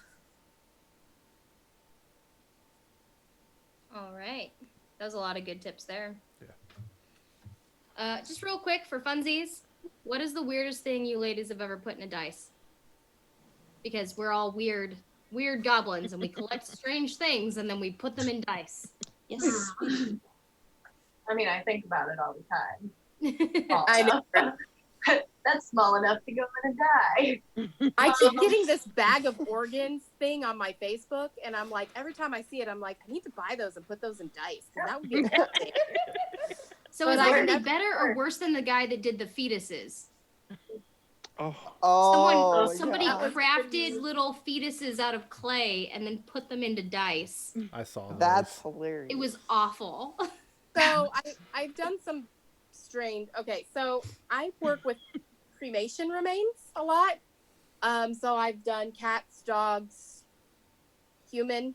All right. That was a lot of good tips there. Yeah. Just real quick for funsies, what is the weirdest thing you ladies have ever put in a dice? Because we're all weird goblins and we collect strange things and then we put them in dice. Yes. I mean, I think about it all the time. I know. That's small enough to go in a die. I keep getting this bag of organs thing on my Facebook, and I'm like, every time I see it, I'm like, I need to buy those and put those in dice because that would be amazing. So But is that I going to be never- better or worse than the guy that did the fetuses? Oh, Somebody yeah. crafted little fetuses out of clay and then put them into dice. I saw those. That's hilarious. It was awful. So I've done some strange. Okay, so I work with cremation remains a lot. So I've done cats, dogs, human.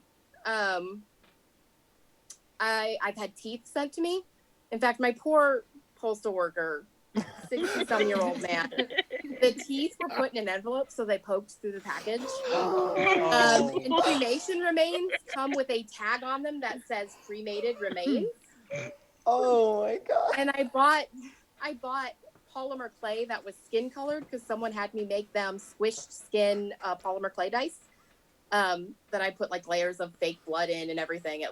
I've had teeth sent to me. In fact, my poor postal worker, 60-some-year-old man, the teeth were put in an envelope so they poked through the package. And cremation remains come with a tag on them that says cremated remains. Oh my god. And I bought polymer clay that was skin colored because someone had me make them squished skin polymer clay dice that I put like layers of fake blood in and everything.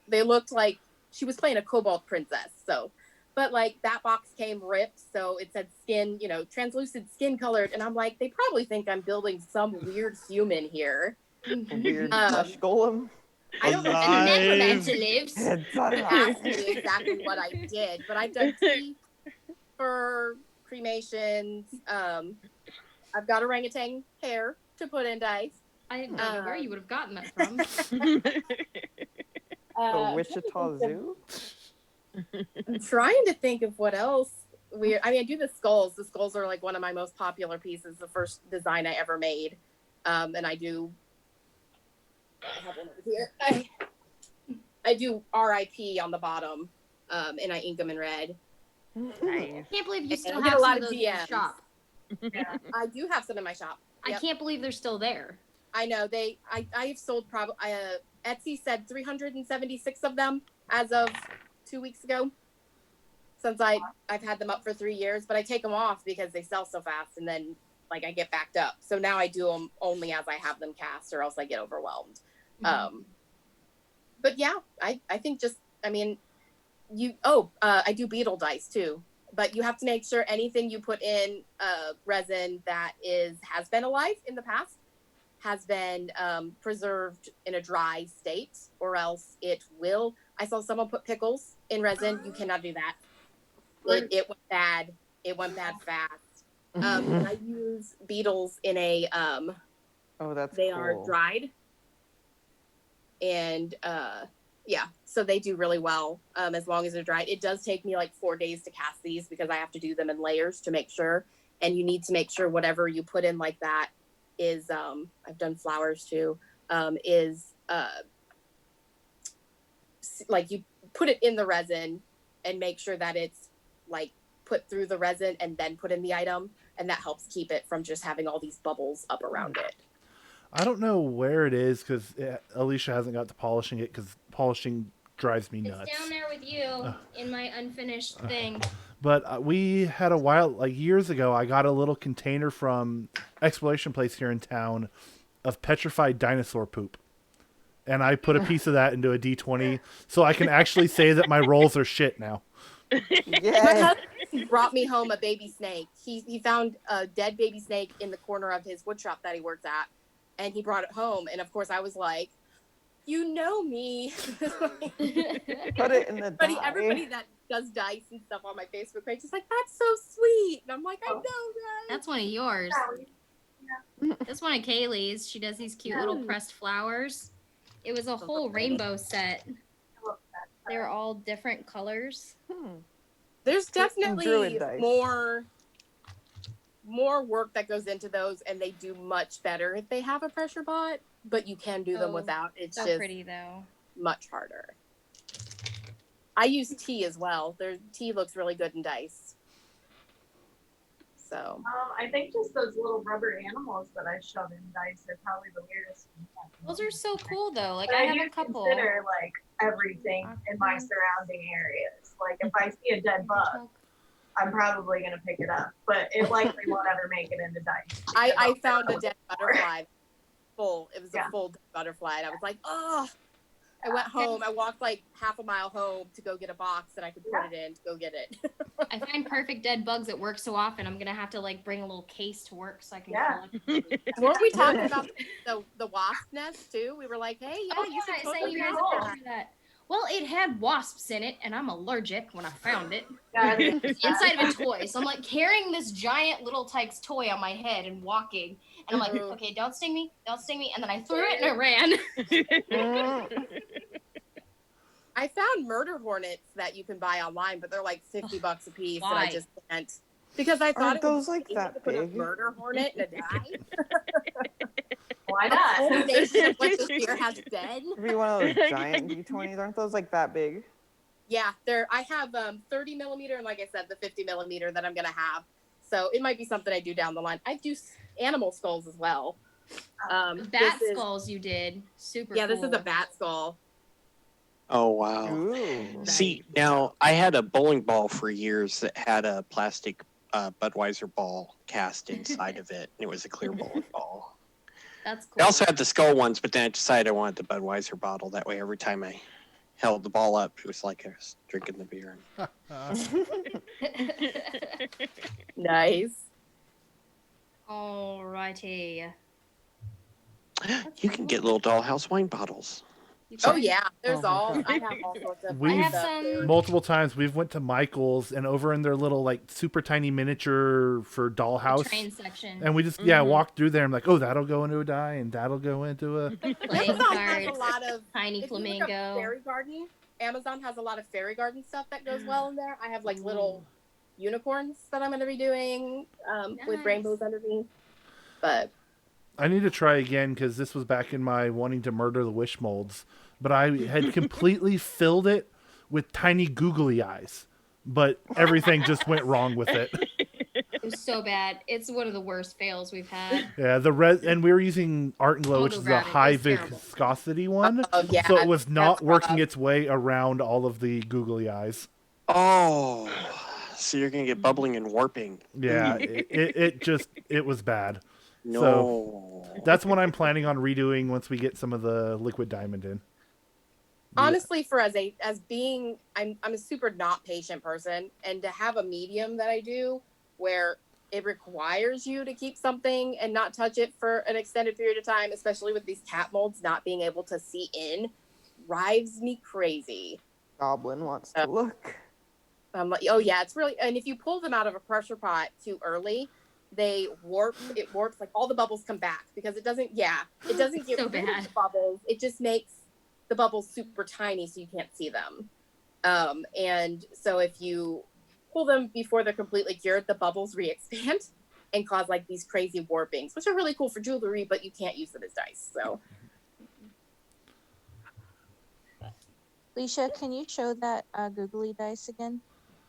They looked like she was playing a cobalt princess. So, but like that box came ripped, so it said skin, translucent skin colored, and I'm like, they probably think I'm building some weird human here. Weird flesh golem. I don't know. And then Alive. Memento lives. It's Ask me alive. exactly what I did, but I've done teeth for cremations. I've got orangutan hair to put in dice. I didn't know where you would have gotten that from. The Wichita Zoo. I'm trying to think of what else weird. I mean, I do the skulls. The skulls are like one of my most popular pieces. The first design I ever made, and I have one over here. I do RIP on the bottom, and I ink them in red. I can't believe you And still I get have a some lot of of those in your DMs. shop. Yeah. I do have some in my shop. I Yep. can't believe they're still there. I know I've sold probably Etsy said 376 of them as of 2 weeks ago. Since I've had them up for 3 years, but I take them off because they sell so fast, and then like I get backed up. So now I do them only as I have them cast, or else I get overwhelmed. But yeah, I think I do beetle dice too. But you have to make sure anything you put in resin that has been alive in the past has been preserved in a dry state, or else it will. I saw someone put pickles in resin. You cannot do that. It went bad. It went bad fast. And I use beetles in a Oh, that's they cool. are dried, and so they do really well as long as they're dried. It does take me like 4 days to cast these because I have to do them in layers to make sure, and you need to make sure whatever you put in like that is I've done flowers too, like you put it in the resin and make sure that it's like put through the resin and then put in the item, and that helps keep it from just having all these bubbles up around it. I don't know where it is because Alicia hasn't got to polishing it because polishing drives me nuts. It's down there with you in my unfinished thing. But we had a while, like years ago, I got a little container from Exploration Place here in town of petrified dinosaur poop. And I put a piece of that into a D20 so I can actually say that my rolls are shit now. My Yeah. husband brought me home a baby snake. He found a dead baby snake in the corner of his wood shop that he works at, and he brought it home. And of course, I was like, "You know me." Put it in the die. Everybody that does dice and stuff on my Facebook page is like, "That's so sweet," and I'm like, "I know, right?" That's one of yours. That's one of Kaylee's. She does these cute little pressed flowers. It was a whole rainbow set. They're all different colors. There's Druid definitely dice. more work that goes into those, and they do much better if they have a pressure pot, but you can do them Oh, without. It's So just pretty though. much harder. I use tea as well. Their tea looks really good in dice. So I think just those little rubber animals that I shove in dice are probably the weirdest. Those are so cool though. Like But I I have do a couple. consider like everything in my surrounding areas. Like if I see a dead bug, I'm probably gonna pick it up, but it likely won't ever make it into dice. I found a dead butterfly. It was Yeah. a full dead butterfly, and I was like, oh. I went home. I walked like half a mile home to go get a box that I could put it in to go get it. I find perfect dead bugs at work so often. I'm gonna have to like bring a little case to work so I can collect them. Weren't we talking about the wasp nest too? We were like, hey, yeah, Oh you yeah, should I sent totally you guys do a that. picture of that. Well, it had wasps in it, and I'm allergic when I found it. Yeah, Inside of a toy. So I'm like carrying this giant Little Tikes toy on my head and walking. And I'm like, okay, don't sting me. Don't sting me. And then I threw it and I ran. I found murder hornets that you can buy online, but they're like $50 a piece, and I Why? just can't. Because I thought Aren't it was those like crazy that to put a big? murder hornet in a die. Why A full not? nation of what this year has dead. Be one of those giant D20s. Aren't those like that big? Yeah, I have 30 millimeter and like I said, the 50 millimeter that I'm gonna have. So it might be something I do down the line. I do animal skulls as well. Bat skulls you did. Super Yeah, cool. this is a bat skull. Oh wow. Ooh. See, now I had a bowling ball for years that had a plastic Budweiser ball cast inside of it, and it was a clear bowling ball. That's I cool. also had the skull ones, but then I decided I wanted the Budweiser bottle. That way, every time I held the ball up, it was like I was drinking the beer. Nice. Alrighty. You can get little dollhouse wine bottles. Oh yeah, there's Oh my all. God. I have all sorts of. We've- I have stuff, some. too. Multiple times we've went to Michael's and over in their little like super tiny miniature for dollhouse. Train section. And we just walked through there. I'm like, oh, that'll go into a die, and that'll go into a. Playing Amazon has a cards. lot of Tiny if you look up flamingo. fairy garden. Amazon has a lot of fairy garden stuff that goes well in there. I have like little unicorns that I'm going to be doing with Nice. rainbows underneath. But I need to try again because this was back in my wanting to murder the wish molds, but I had completely filled it with tiny googly eyes, but everything just went wrong with it. It was so bad. It's one of the worst fails we've had. Yeah, and we were using Art and Glow, I'll which go is a grab it. high It's terrible. viscosity one, yeah, so it was not that's working rough. its way around all of the googly eyes. Oh, so you're gonna get bubbling and warping. Yeah, it was bad. No. So that's what I'm planning on redoing once we get some of the liquid diamond in. honestly, for as being, I'm a super not patient person, and to have a medium that I do where it requires you to keep something and not touch it for an extended period of time, especially with these cat molds not being able to see in, drives me crazy. Goblin wants to look. I'm like, oh yeah, it's really, and if you pull them out of a pressure pot too early, they warp. It warps, like all the bubbles come back because it doesn't get So rid of bad. the bubbles. It just makes the bubbles super tiny so you can't see them. And so if you pull them before they're completely cured, the bubbles re-expand and cause like these crazy warpings, which are really cool for jewelry, but you can't use them as dice. So Alicia, can you show that googly dice again?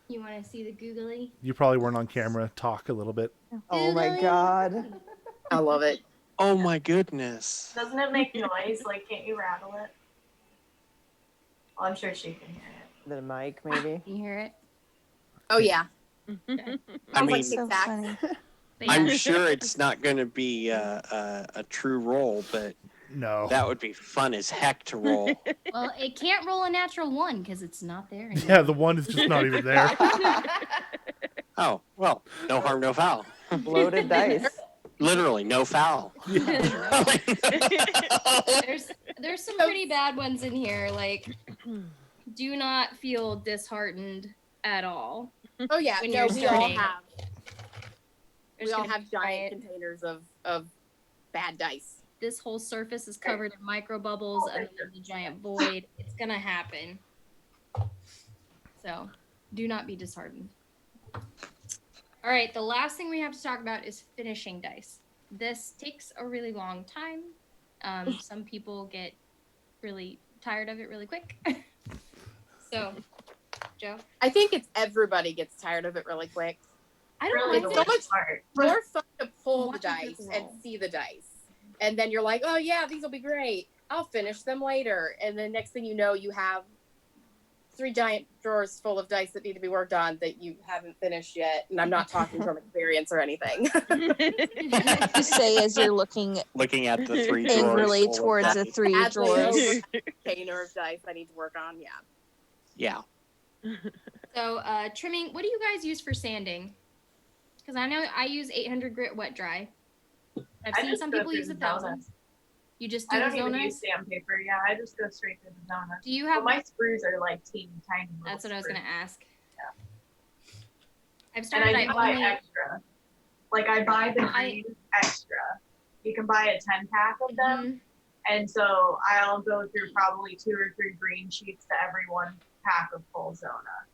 You want to see the googly? You probably weren't on camera. Talk a little bit. Oh my god. I love it. Oh my goodness. Doesn't it make noise? Like, can't you rattle it? Well, I'm sure she can hear it. The mic, maybe. Can you hear it? Oh yeah. I Sounds like mean, So Tic-Tacs. funny. But I'm yeah, sure it's not going to be a true roll, but No. that would be fun as heck to roll. well, it can't roll a natural one because it's not there anymore. Yeah, the one is just not even there. Oh, well, no harm, no foul. Loaded dice. Literally, no foul. There's some pretty bad ones in here. Like, do not feel disheartened at all. Oh yeah, When no, you're we all starting. have There's we all gonna have be giant giant- containers of bad dice. This whole surface is covered in micro bubbles, and then there's a giant void. It's gonna happen. So, do not be disheartened. All right, the last thing we have to talk about is finishing dice. This takes a really long time. Some people get really tired of it really quick. So, Joe, I think it's everybody gets tired of it really quick. I don't Really, like the it. worst part. More fun to pull the Watching dice people and roll. see the dice. And then you're like, oh yeah, these will be great. I'll finish them later. And then next thing you know, you have 3 giant drawers full of dice that need to be worked on that you haven't finished yet. And I'm not talking from experience or anything. You say as you're looking Looking at the 3 drawers. angrily full of towards the dice. 3 Badly drawers. over container of dice I need to work on. Yeah. Yeah. So, trimming, what do you guys use for sanding? Because I know I use 800 grit wet dry. I've I seen just some go people through use the 1,000. donuts. You just do I the don't even zonas? use sandpaper. Yeah, I just go straight to the donuts. Do you Well, have? my sprues are like teeny tiny. little That's what I was gonna sprues. ask. Yeah. I've And started. I do buy extra. Like I buy the green extra. You can buy a 10-pack of them. Mhm. And so I'll go through probably 2 or 3 green sheets to every 1 pack of full Zona.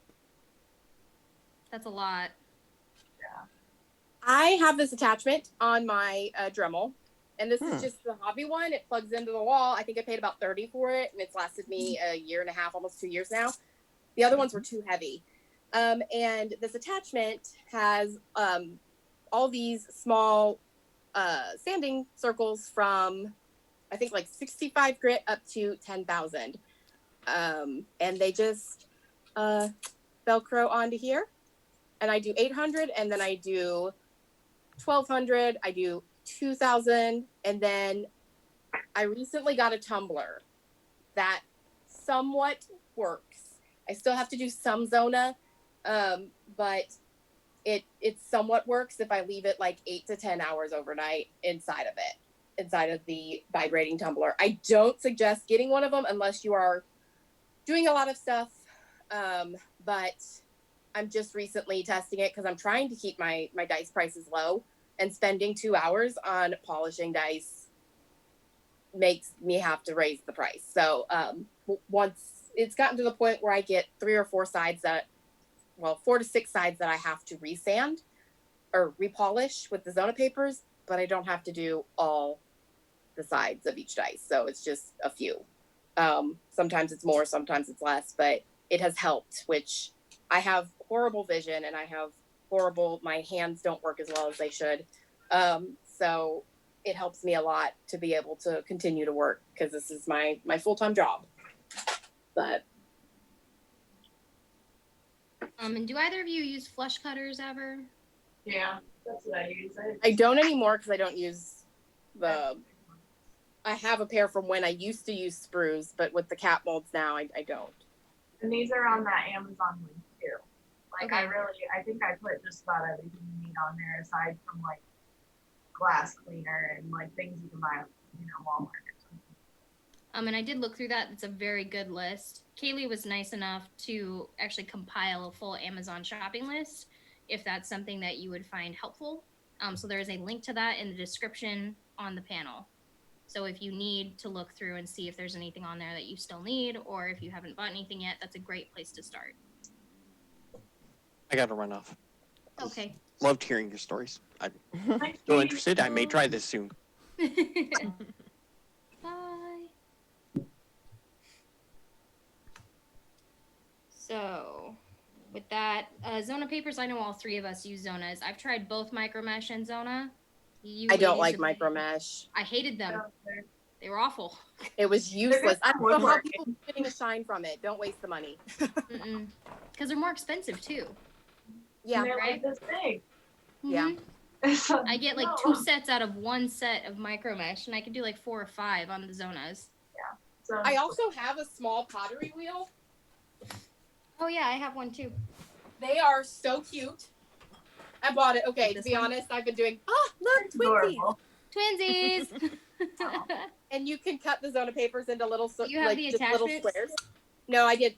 That's a lot. Yeah. I have this attachment on my Dremel. And this Hmm. is just the hobby one. It plugs into the wall. I think I paid about $30 for it. And it's lasted me a year and a half, almost 2 years now. The other ones were too heavy. And this attachment has all these small sanding circles from, I think, like 65 grit up to 10,000. And they just Velcro onto here. And I do 800, and then I do 1,200. I do 2,000. And then I recently got a tumbler that somewhat works. I still have to do some Zona, but it somewhat works if I leave it like 8 to 10 hours overnight inside of it, inside of the vibrating tumbler. I don't suggest getting one of them unless you are doing a lot of stuff, but I'm just recently testing it because I'm trying to keep my dice prices low, and spending 2 hours on polishing dice makes me have to raise the price. So once it's gotten to the point where I get 3 or 4 sides 4 to 6 sides that I have to resand or repolish with the Zona papers, but I don't have to do all the sides of each dice. So it's just a few. Sometimes it's more, sometimes it's less, but it has helped, which I have horrible vision and my hands don't work as well as they should. So it helps me a lot to be able to continue to work because this is my full-time job. But And do either of you use flush cutters ever? Yeah, that's what I use. I don't anymore because I don't use I have a pair from when I used to use sprues, but with the cap molds now, I don't. And these are on that Amazon link too. Like Okay. I think I put just about everything you need on there aside from like glass cleaner and like things you can buy at, Walmart or something. And I did look through that. It's a very good list. Kaylee was nice enough to actually compile a full Amazon shopping list if that's something that you would find helpful. So there is a link to that in the description on the panel. So if you need to look through and see if there's anything on there that you still need, or if you haven't bought anything yet, that's a great place to start. I got to run off. Okay. Loved hearing your stories. I'm Thanks, still Katie. interested. I may try this soon. Bye. So, with that, Zona papers, I know all 3 of us use Zonas. I've tried both micromesh and Zona. I don't like micromesh. I hated them. They were awful. It was useless. I don't know how Woodworking. people are getting a shine from it. Don't waste the money. Because they're more expensive too. Yeah. And they're Right? like this big. Yeah. Mhm. I get like 2 sets out of 1 set of micro mesh, and I can do like 4 or 5 on the Zonas. So I also have a small pottery wheel. Oh yeah, I have one too. They are so cute. I bought it. Okay, to This be one? honest, I've been doing. Oh, look, twinsies! adorable. Twinsies. And you can cut the Zona papers into little, You have like the just little attachments? squares. No, I did.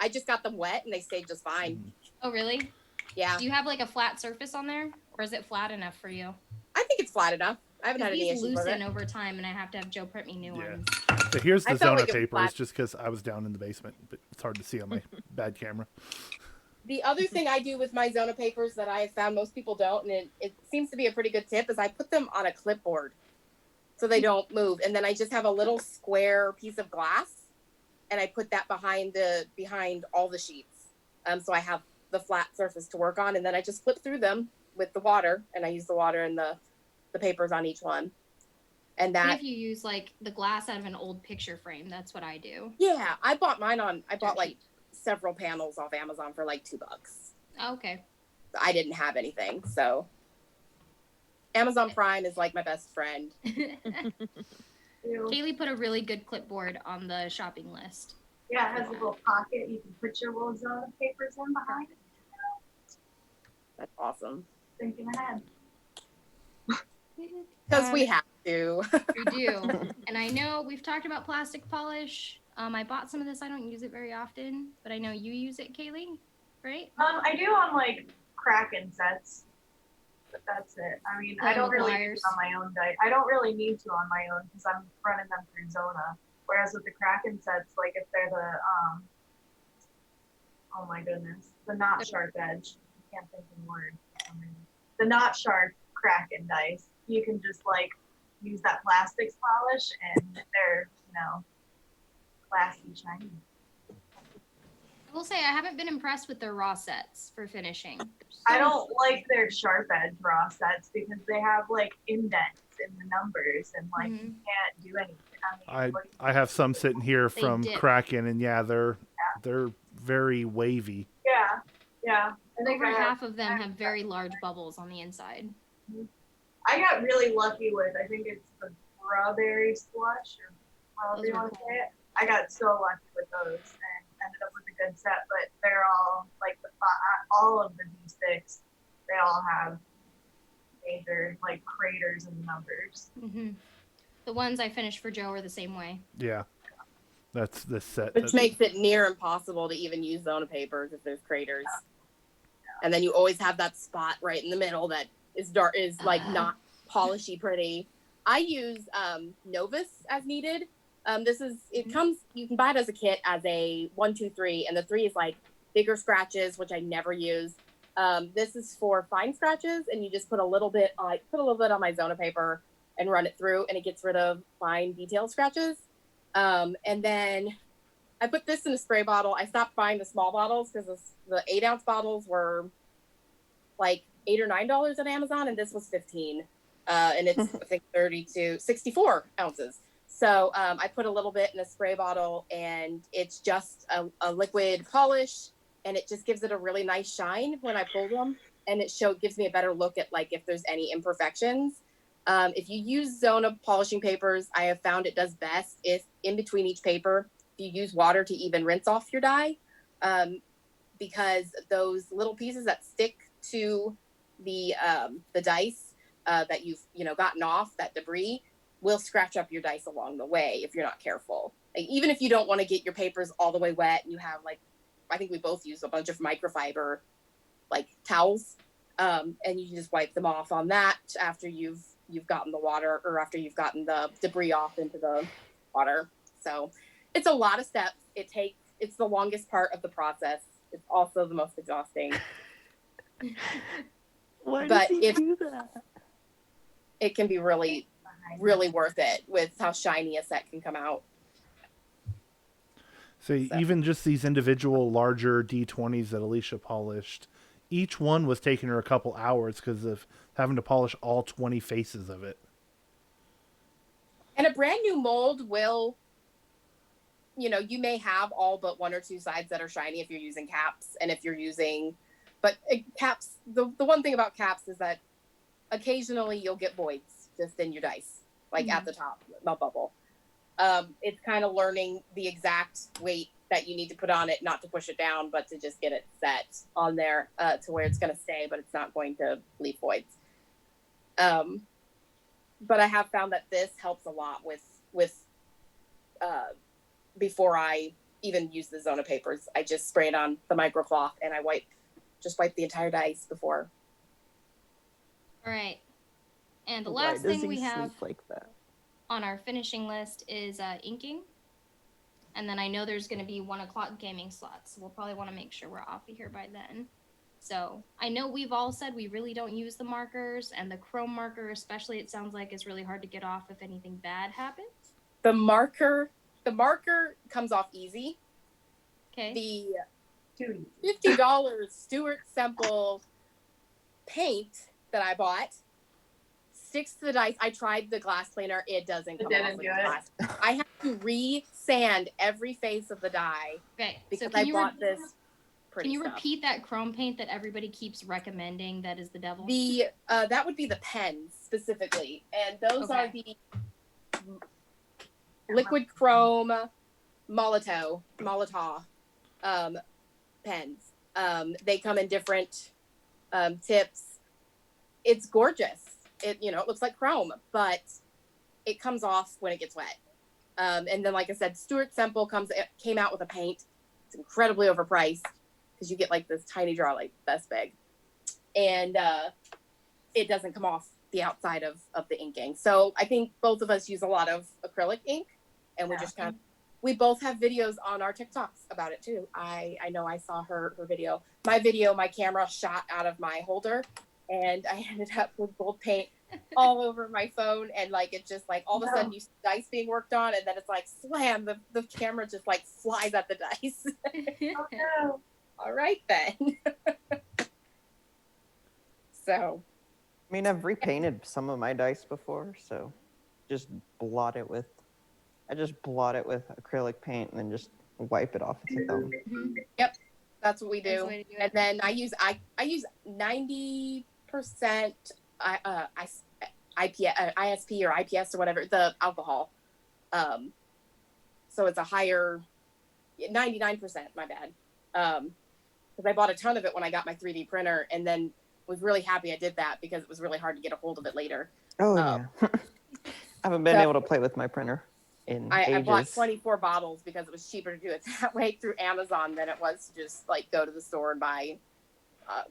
I just got them wet and they stayed just fine. Oh really? Yeah, Do you have like a flat surface on there, or is it flat enough for you? I think it's flat enough. I haven't had Because any these issues with loosen it. over time, and I have to have Joe print me new Yeah. ones. So here's I the felt Zona like it was papers, flat. just because I was down in the basement, but it's hard to see on my bad camera. The other thing I do with my Zona papers that I have found most people don't, and it seems to be a pretty good tip, is I put them on a clipboard so they don't move. And then I just have a little square piece of glass and I put that behind all the sheets. So I have the flat surface to work on, and then I just flip through them with the water, and I use the water and the papers on each one. And What that, if you use like the glass out of an old picture frame? That's what I do. yeah, I bought Dirt like cheap. several panels off Amazon for like $2. Oh, okay. I didn't have anything, so Amazon Prime is like my best friend. Kaylee put a really good clipboard on the shopping list. Yeah, it has a little pocket. You can put your little Zona papers in behind it. That's awesome. Thinking ahead. Because we have to. We do. And I know we've talked about plastic polish. I bought some of this. I don't use it very often, but I know you use it, Kaylee, right? I do on like Kraken sets, but that's it. I mean, I Playing don't with really wires. use it on my own diet. I don't really need to on my own because I'm running them through Zona. Whereas with the Kraken sets, like if they're the oh my goodness, the not sharp edge. I can't think of the word. The not sharp Kraken dice. You can just like use that plastics polish, and they're classy, shiny. I will say I haven't been impressed with their raw sets for finishing. I don't like their sharp edge raw sets because they have like indents in the numbers and like you can't do anything. I mean, I have some sitting here They from dip. Kraken, and yeah, they're very wavy. yeah. I think Over I have- half of them have very large bubbles on the inside. I got really lucky with, I think it's the strawberry slush or however Those you were want to cool. say it. I got so lucky with those and ended up with a good set, but they're all like all of the D6, they all have major like craters in the numbers. The ones I finished for Joe are the same way. Yeah, that's this set. Which makes it near impossible to even use Zona papers if there's craters. And then you always have that spot right in the middle that is dark, is like not polishy pretty. I use Novus as needed. It comes, you can buy it as a kit as a 1, 2, 3, and the 3 is like bigger scratches, which I never use. This is for fine scratches, and you just put a little bit on my Zona paper and run it through, and it gets rid of fine detail scratches. And then I put this in a spray bottle. I stopped buying the small bottles because the 8-ounce bottles were like $8 or $9 at Amazon, and this was $15. And it's I think 64 ounces. So I put a little bit in a spray bottle, and it's just a liquid polish, and it just gives it a really nice shine when I pull them, and it gives me a better look at like if there's any imperfections. If you use Zona polishing papers, I have found it does best if in between each paper you use water to even rinse off your dye, because those little pieces that stick to the dice that you've gotten off, that debris will scratch up your dice along the way if you're not careful. Like, even if you don't want to get your papers all the way wet, and you have like, I think we both use a bunch of microfiber like towels, and you can just wipe them off on that after you've gotten the water, or after you've gotten the debris off into the water. So it's a lot of steps. It's the longest part of the process. It's also the most exhausting. Why But does he do that? It can be really, really worth it with how shiny a set can come out. So even just these individual larger D20s that Alicia polished, each one was taking her a couple hours because of having to polish all 20 faces of it. And a brand new mold will, you may have all but 1 or 2 sides that are shiny if you're using caps, and if you're using but caps, the one thing about caps is that occasionally you'll get voids just in your dice, like at the top, not bubble. It's kind of learning the exact weight that you need to put on it, not to push it down, but to just get it set on there to where it's going to stay, but it's not going to leave voids. But I have found that this helps a lot with before I even use the Zona papers. I just spray it on the microcloth and I wipe the entire dice before. All right. And the Why last does thing he we have sleep like that? on our finishing list is inking. And then I know there's going to be 1 o'clock gaming slots. So we'll probably want to make sure we're off of here by then. So I know we've all said we really don't use the markers, and the chrome marker especially, it sounds like, is really hard to get off if anything bad happens. The marker comes off easy. Okay. The $50 Stuart Semple paint that I bought sticks to the dice. I tried the glass cleaner. It doesn't come off with glass. I have to re-sand every face of the die. Okay. Because so I bought this Can you stuff. repeat that chrome paint that everybody keeps recommending that is the devil? The that would be the pens specifically, and those are the liquid chrome Molotov pens. They come in different tips. It's gorgeous. It looks like chrome, but it comes off when it gets wet. And then, like I said, Stuart Semple came out with a paint. It's incredibly overpriced because you get like this tiny jar like this big, and it doesn't come off the outside of the inking. So I think both of us use a lot of acrylic ink, and we just we both have videos on our TikToks about it too. I know I saw her video. My camera shot out of my holder, and I ended up with gold paint all over my phone, and like it's just like all of a sudden you see dice being worked on, and then it's like slam, the camera just like flies at the dice. Oh no. All right then. So I mean, I've repainted some of my dice before, so just blot it with acrylic paint and then just wipe it off with a thumb. Yep, that's what we That's do. the way to do it. And then I use 90% ISP or IPS or whatever, the alcohol. So it's a higher 99%, my bad. Because I bought a ton of it when I got my 3D printer, and then was really happy I did that because it was really hard to get a hold of it later. Oh yeah. I haven't been able to play with my printer in ages. I bought 24 bottles because it was cheaper to do it that way through Amazon than it was to just like go to the store and buy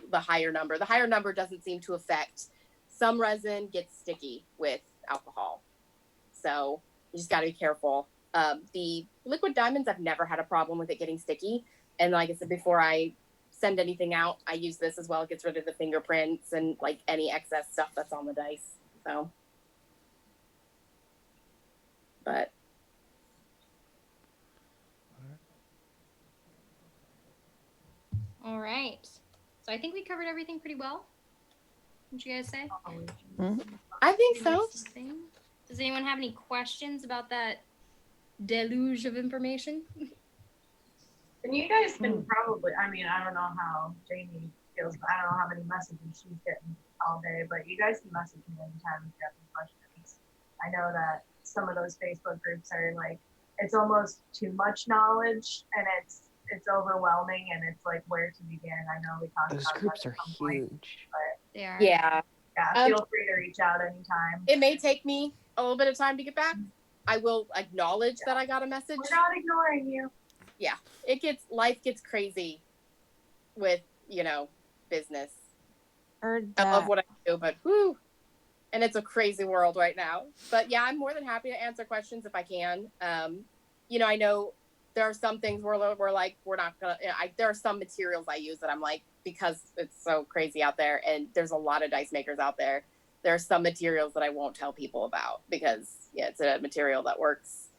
the higher number. The higher number doesn't seem to affect. Some resin gets sticky with alcohol, so you just got to be careful. The liquid diamonds, I've never had a problem with it getting sticky. And like I said, before I send anything out, I use this as well. It gets rid of the fingerprints and like any excess stuff that's on the dice. So, but All right. So I think we covered everything pretty well. What'd you guys say? I think so. Does anyone have any questions about that deluge of information? And you guys can probably, I mean, I don't know how Jamie feels, but I don't know how many messages she's getting all day, but you guys can message me anytime if you have any questions. I know that some of those Facebook groups are like, it's almost too much knowledge and it's overwhelming and it's like where to begin. I know we talked Those about groups that are at some point, huge. but They are. Yeah. feel free to reach out anytime. It may take me a little bit of time to get back. I will acknowledge that I got a message. We're not ignoring you. Yeah, life gets crazy with business. Heard I love that. what I do, but whew, and it's a crazy world right now. But yeah, I'm more than happy to answer questions if I can. I know there are some things where we're like, we're not gonna. There are some materials I use that I'm like, because it's so crazy out there, and there's a lot of dice makers out there. There are some materials that I won't tell people about because it's a material that works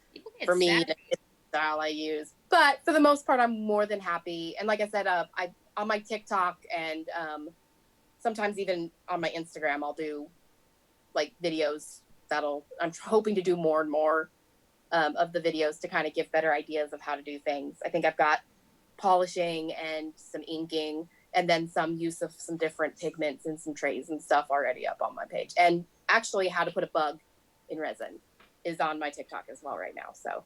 for me. It's the style I use, but for the most part, I'm more than happy. And like I said, I on my TikTok and sometimes even on my Instagram, I'll do like videos I'm hoping to do more and more of the videos to kind of give better ideas of how to do things. I think I've got polishing and some inking, and then some use of some different pigments and some trays and stuff already up on my page. And actually how to put a bug in resin is on my TikTok as well right now. So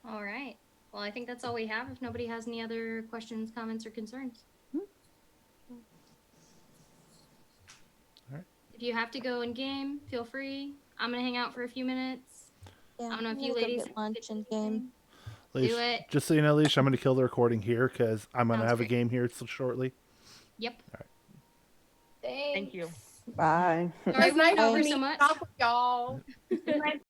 All right. Well, I think that's all we have. If nobody has any other questions, comments, or concerns. All right. If you have to go in game, feel free. I'm gonna hang out for a few minutes. Yeah, I don't know if I'm you gonna go ladies get lunch and game. Leash, do it. just so you know, Leash, I'm going to kill the recording here because I'm going to Sounds have great. a game here shortly. Yep. Thank you. Bye. Sorry, it's we nice went over to so meet much. y'all. Good night.